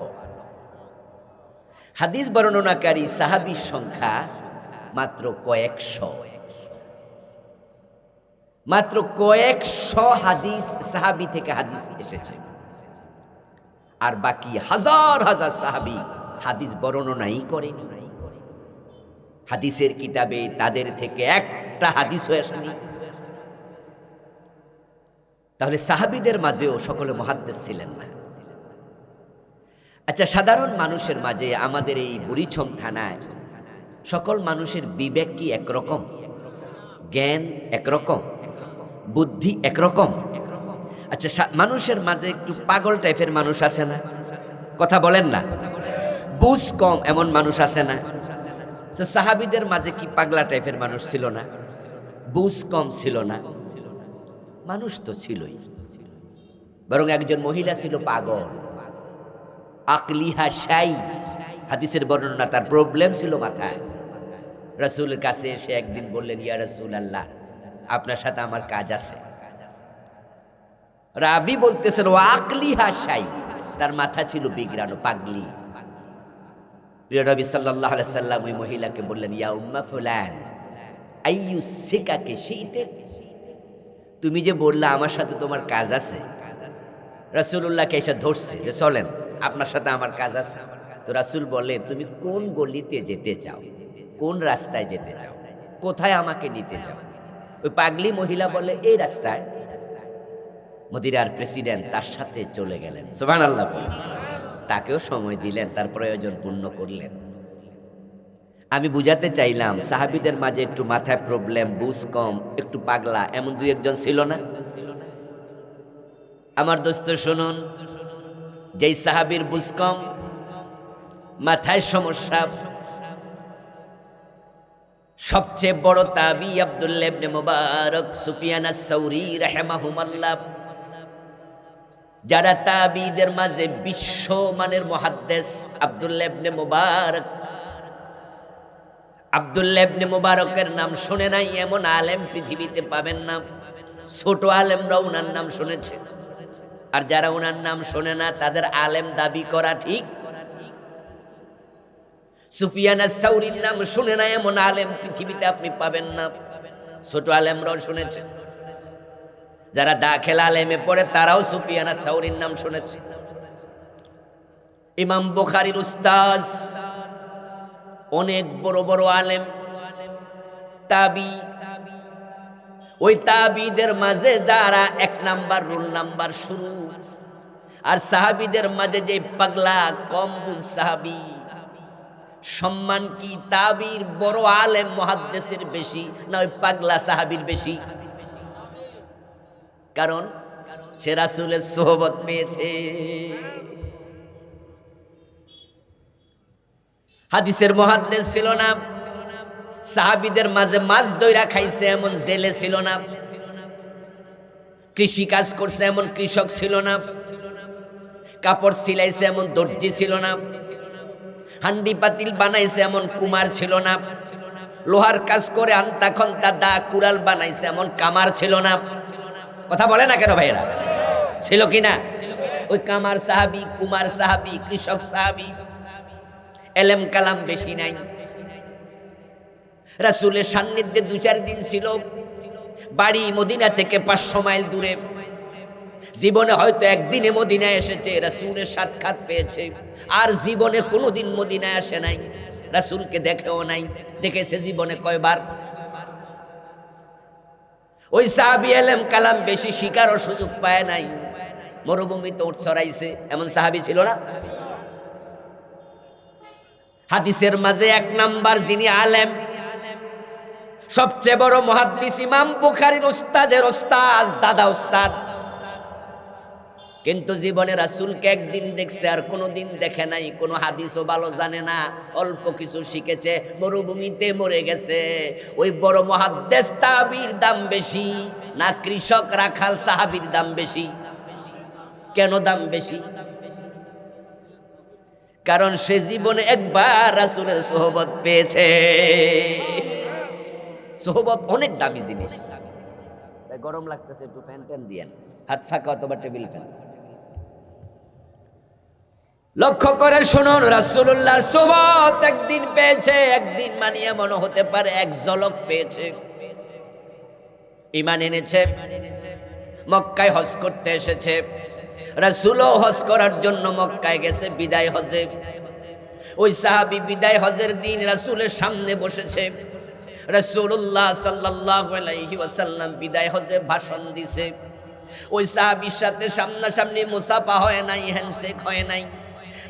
হাদিস বর্ণনাকারী সাহাবীর সংখ্যা মাত্র কয়েকশো। মাত্র কয়েকশো হাদিস সাহাবী থেকে হাদিস এসেছে, আর বাকি হাজার হাজার সাহাবী হাদিস বর্ণনাই করেনি। হাদিসের কিতাবে তাদের থেকে একটা হাদিসও আসেনি। তাহলে সাহাবীদের মাঝেও সকলে মুহাদ্দিস ছিলেন না। আচ্ছা, সাধারণ মানুষের মাঝে আমাদের এই বুড়িছং থানায় সকল মানুষের বিবেক কি একরকম? জ্ঞান একরকম? বুদ্ধি একরকম? আচ্ছা, মানুষের মাঝে একটু পাগল টাইপের মানুষ আছে না? কথা বলেন না। বুঝ কম এমন মানুষ আছে না? তো সাহাবীদের মাঝে কি পাগলা টাইপের মানুষ ছিল না? বুঝ কম ছিল না? মানুষ তো ছিলই, বরং একজন মহিলা ছিল পাগল, আকলিহা শাই। হাদিসের বর্ণনা, তার প্রবলেম ছিল মাথায়। রাসূলের কাছে এসে একদিন বললেন, ইয়া রাসূলুল্লাহ, আপনার সাথে আমার কাজ আছে। রাবি বলতেছেন ও আকলিহা শাই, তার মাথা ছিল বিগড়ানো, পাগলি। প্রিয় নবী সাল্লাল্লাহু আলাইহি সাল্লাম ওই মহিলাকে বললেন, ইয়া উম্মা ফুলান আইয়ুসিকাকে শাইতে, তুমি যে বললা আমার সাথে তোমার কাজ আছে। রাসূলুল্লাহকে এসে ধরছে যে চলেন, আপনার সাথে আমার কাজ আছে। তো রাসূল বলে, তুমি কোন গলিতে যেতে চাও, কোন রাস্তায় যেতে চাও, কোথায় আমাকে নিতে চাও? ওই পাগলি মহিলা বলে, এই রাস্তায়। মদিনার প্রেসিডেন্ট তার সাথে চলে গেলেন, সুবহানাল্লাহ বলে। তাকেও সময় দিলেন, তার প্রয়োজন পূর্ণ করলেন। আমি বুঝাতে চাইলাম সাহাবীদের মাঝে একটু মাথায় প্রবলেম, বুঝ কম, একটু পাগলা এমন দুই একজন ছিল না? আমার দোস্ত শুনুন, যেই সাহাবীর বুঝ কম, মাথায় সমস্যা, সবচেয়ে বড় তাবি আব্দুল্লাহ ইবনে মুবারক, সুফিয়ান আস-সাউরি রাহিমাহুমাল্লাহ, যারা তাবিদের মাঝে বিশ্বমানের মুহাদ্দিস। আব্দুল্লাহ ইবনে মুবারক, আব্দুল্লাহ ইবনে মুবারকের নাম শুনে নাই এমন আলেম পৃথিবীতে পাবেন না। ছোট আলেমরা উনার নাম শুনেছে, আর যারা উনার নাম শোনে না তাদের আলেম দাবি করা ঠিক। সুফিয়ান আস-সাউরির নাম শুনে না এমন আলেম পৃথিবীতে আপনি পাবেন না। ছোট আলেমরাও শুনেছে, যারা দাখিল আলেমে পড়ে তারাও সুফিয়ান আস-সাউরির নাম শুনেছে। ইমাম বুখারীর উস্তাদ, অনেক বড় বড় আলেম, তাবি। ওই তাবিদের মাঝে যারা 1 নাম্বার রোল নাম্বার শুরু, আর সাহাবীদের মাঝে যে পাগলা কম বুঝ সাহাবী, সম্মান কি তাবির বড় আলেম মুহাদ্দিসের বেশি না ওই পাগলা সাহাবীর বেশি? কারণ সে রাসূলের সোহবত পেয়েছে। হাদিসের মুহাদ্দিস ছিল না, সাহাবীদের মাঝে মাছ দইরা খাইছে এমন জেলে ছিল না, কৃষি কাজ করছে এমন কৃষক ছিল না, কাপড় সিলাইছে এমন দর্জি ছিল না, হান্ডি পাতিল বানাইছে এমন কুমার ছিল না, লোহার কাজ করে আন্তা খন্তা দা কুড়াল বানাইছে এমন কামার ছিল না। কথা বলে না কেন ভাইরা? ছিল কি না? ওই কামার সাহাবী, কুমার সাহাবী, কৃষক সাহাবী, এলেম কালাম বেশি নাই। রাসূলের সান্নিধ্যে 2-4 দিন ছিল, বাড়ি মদিনা থেকে 500 মাইল দূরে। জীবনে হয়তো একদিনে মদিনায় এসেছে, রাসূলের সাক্ষাৎ পেয়েছে, আর জীবনে কোনোদিন মদিনায় আসে নাই, রাসূলকে দেখেও নাই। দেখেছে জীবনে কয়বার? ওই সাহাবী এলেম কালাম বেশি শিকারও সুযোগ পায় নাই, মরুভূমিতে উট চড়াইছে, এমন সাহাবী ছিল না? হাদিসের মাঝে এক নাম্বার যিনি আলেম, সবচেয়ে বড় মুহাদ্দিস ইমাম বুখারীর উস্তাদের উস্তাদ, দাদা উস্তাদ, কিন্তু জীবনে রাসূলকে একদিন দেখছে আর কোনোদিন দেখে নাই, কোনো হাদিসও ভালো জানে না, অল্প কিছু শিখেছে, মরুভূমিতে মরে গেছে। ওই বড় মুহাদ্দিস তাবির দাম বেশি না কৃষক রাখাল সাহাবীর দাম বেশি? কেন দাম বেশি? কারণ সে জীবনে একবার রাসূলের সোহবত পেয়েছে। সোহবত অনেক দামি জিনিস। গরম লাগতেছে, একটু ফ্যান ট্যান দিয়েন, হাত ফাঁকা অথবা টেবিল ফ্যান। লক্ষ্য করে শুনুন, রাসূলুল্লাহর সোহবত একদিন পেয়েছে, একদিন মানিয়ে মনে হতে পারে এক ঝলক পেয়েছে, ঈমান এনেছে, মক্কায় হজ করতে এসেছে। রাসূলও হজ করার জন্য মক্কায় গেছে বিদায় হজে। ওই সাহাবী বিদায় হজের দিন রাসূলের সামনে বসেছে। রাসূলুল্লাহ সাল্লাল্লাহু আলাইহি ওয়াসাল্লাম বিদায় হজে ভাষণ দিছে। ওই সাহাবীর সাথে সামনাসামনি মুসাফা হয় নাই, হ্যান্ডশেক হয় নাই।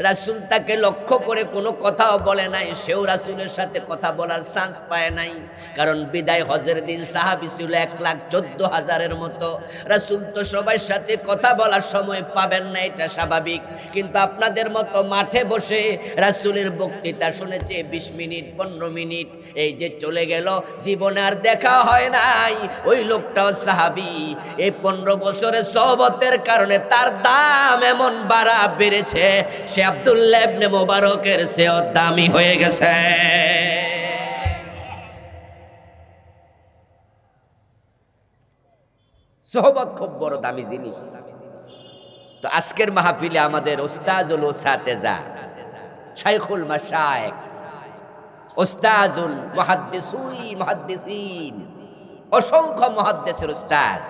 রাসূল তাকে লক্ষ্য করে কোনো কথাও বলে নাই, সেও রাসূলের সাথে কথা বলার চান্স পায় নাই। কারণ বিদায় হজের দিন সাহাবী ছিল 1,14,000-এর মতো। রাসূল তো সবার সাথে কথা বলার সময় পাবেন না, এটা স্বাভাবিক। কিন্তু আপনাদের মতো মাঠে বসে রাসূলের বক্তৃতা শুনেছে 20 মিনিট 15 মিনিট, এই যে চলে গেল, জীবনে আর দেখা হয় নাই। ওই লোকটাও সাহাবী। এই 15 বছরের সোহবতের কারণে তার দাম এমন বেড়েছে, সে আব্দুল্লাহ ইবনে মুবারকের চেয়েও দামি হয়ে গেছে। সোহবত খুব বড় দামি জিনিস। তো আজকের মাহফিলে আমাদের উস্তাজুল উসাতেজা, শাইখুল মাশায়েখ, উস্তাজুল মুহাদ্দিসিন, অসংখ্য মুহাদ্দিসের উস্তাদ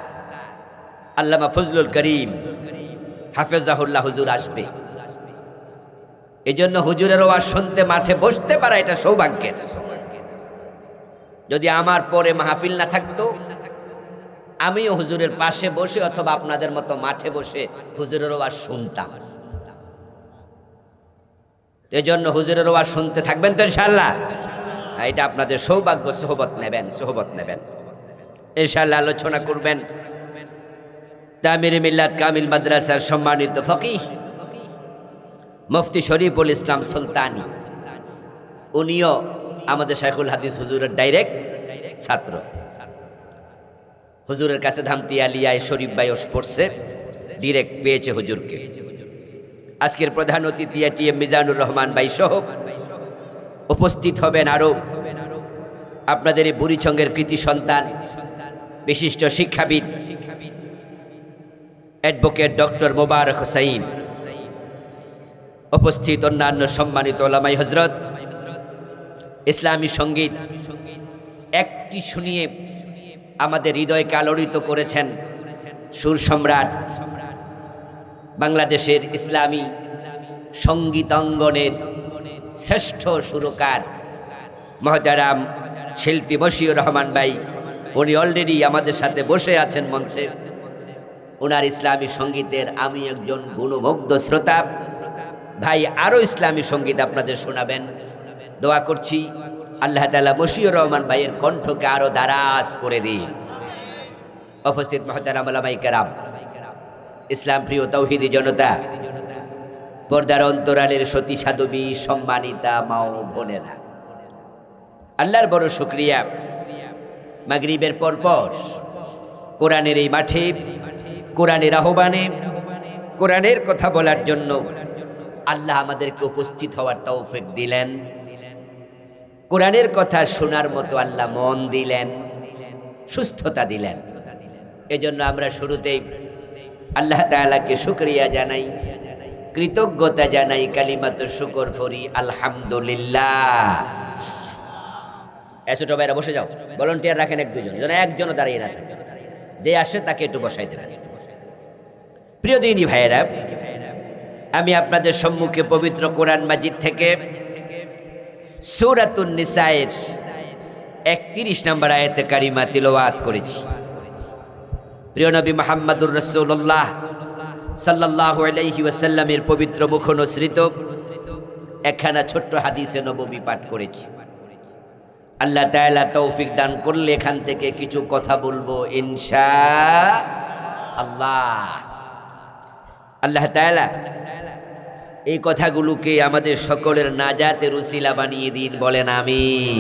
আল্লামা ফজলুল করিম হাফেজাহুল্লাহ হুজুর আসবে। এজন্য হুজুরের ওয়াজ শুনতে মাঠে বসতে পারা এটা সৌভাগ্যের। যদি আমার পরে মাহফিল না থাকতো, আমিও হুজুরের পাশে বসে অথবা আপনাদের মতো মাঠে বসে হুজুরের ওয়াজ শুনতাম। এজন্য হুজুরের ওয়াজ শুনতে থাকবেন তো ইনশাআল্লাহ? এটা আপনাদের সৌভাগ্য। সোহবত নেবেন ইনশাআল্লাহ। আলোচনা করবেন তামিরে মিল্লাত কামিল মাদ্রাসার সম্মানিত ফকিহ মুফতি শরীফুল ইসলাম সুলতানি। উনিও আমাদের শাইখুল হাদিস হুজুরের ডাইরেক্ট ছাত্র। হুজুরের কাছে ধামতি আলিয়ায় শরীফ ভাই পড়ছে, ডিরেক্ট পেয়েছে হুজুরকে। আজকের প্রধান অতিথি এটিএম মিজানুর রহমান ভাই সহ উপস্থিত হবেন আরো আপনাদের এই বুড়িচঙ্গের কৃতি সন্তান, বিশিষ্ট শিক্ষাবিদ অ্যাডভোকেট ডক্টর মোবারক হোসাইন, উপস্থিত অন্যান্য সম্মানিত ওলামাই হজরত। ইসলামী সঙ্গীত একটি শুনিয়ে আমাদের হৃদয়কে আলোড়িত করেছেন সুর সম্রাট, বাংলাদেশের ইসলামী সঙ্গীতাঙ্গনের শ্রেষ্ঠ সুরকার মহতারাম শিল্পী মশিউর রহমান ভাই। উনি অলরেডি আমাদের সাথে বসে আছেন মঞ্চে। ওনার ইসলামী সঙ্গীতের আমি একজন গুণমুগ্ধ শ্রোতা। ভাই আরো ইসলামী সঙ্গীত আপনাদের শোনাবেন। দোয়া করছি আল্লাহ তাআলা মশিউর রহমান ভাইয়ের কণ্ঠকে আরো দারাজ করে দিন। উপস্থিত মুহতারাম উলামায়ে কেরাম, ইসলাম প্রিয় তৌহিদি জনতা, পর্দার অন্তরালের সতী সাধবী সম্মানিতা মা ও বোনেরা, আল্লাহর বড় শুকরিয়া, মাগরিবের পরপর কোরআনের এই মাঠে, কোরআনের আহ্বানে, কোরআনের কথা বলার জন্য আল্লাহ আমাদেরকে উপস্থিত হওয়ার তৌফিক দিলেন। কোরআনের কথা শোনার মতো আল্লাহ মন দিলেন, সুস্থতা দিলেন। এজন্য আমরা শুরুতেই আল্লাহ তাআলাকে শুকরিয়া জানাই, কৃতজ্ঞতা জানাই, কালিমাত শুকর ফরি আলহামদুলিল্লাহ। ছোট ভাইরা বসে যাও, ভলান্টিয়ার রাখেন এক দুজন, যেন একজনও দাঁড়িয়ে না থাকে, যে আসে তাকে একটু বসাই দেবেন। প্রিয় দিনী ভাইয়েরা, আমি আপনাদের সম্মুখে পবিত্র কোরআন মাজিদ থেকে সূরাতুন নিসায়ের 31 নম্বর আয়াতে কারিমা তিলাওয়াত করেছি। প্রিয় নবী মুহাম্মদুর রাসূলুল্লাহ সাল্লাল্লাহু আলাইহি ওয়াসাল্লামের পবিত্র মুখ অনুসৃত একখানা ছোট্ট হাদিসে নববী পাঠ করেছি। আল্লাহ তাআলা তৌফিক দান করলে এখান থেকে কিছু কথা বলবো ইনশাআল্লাহ। আল্লাহ তাআলা এই কথাগুলোকে আমাদের সকলের নাজাতের উসিলা বানিয়ে দিন, বলেন আমিন।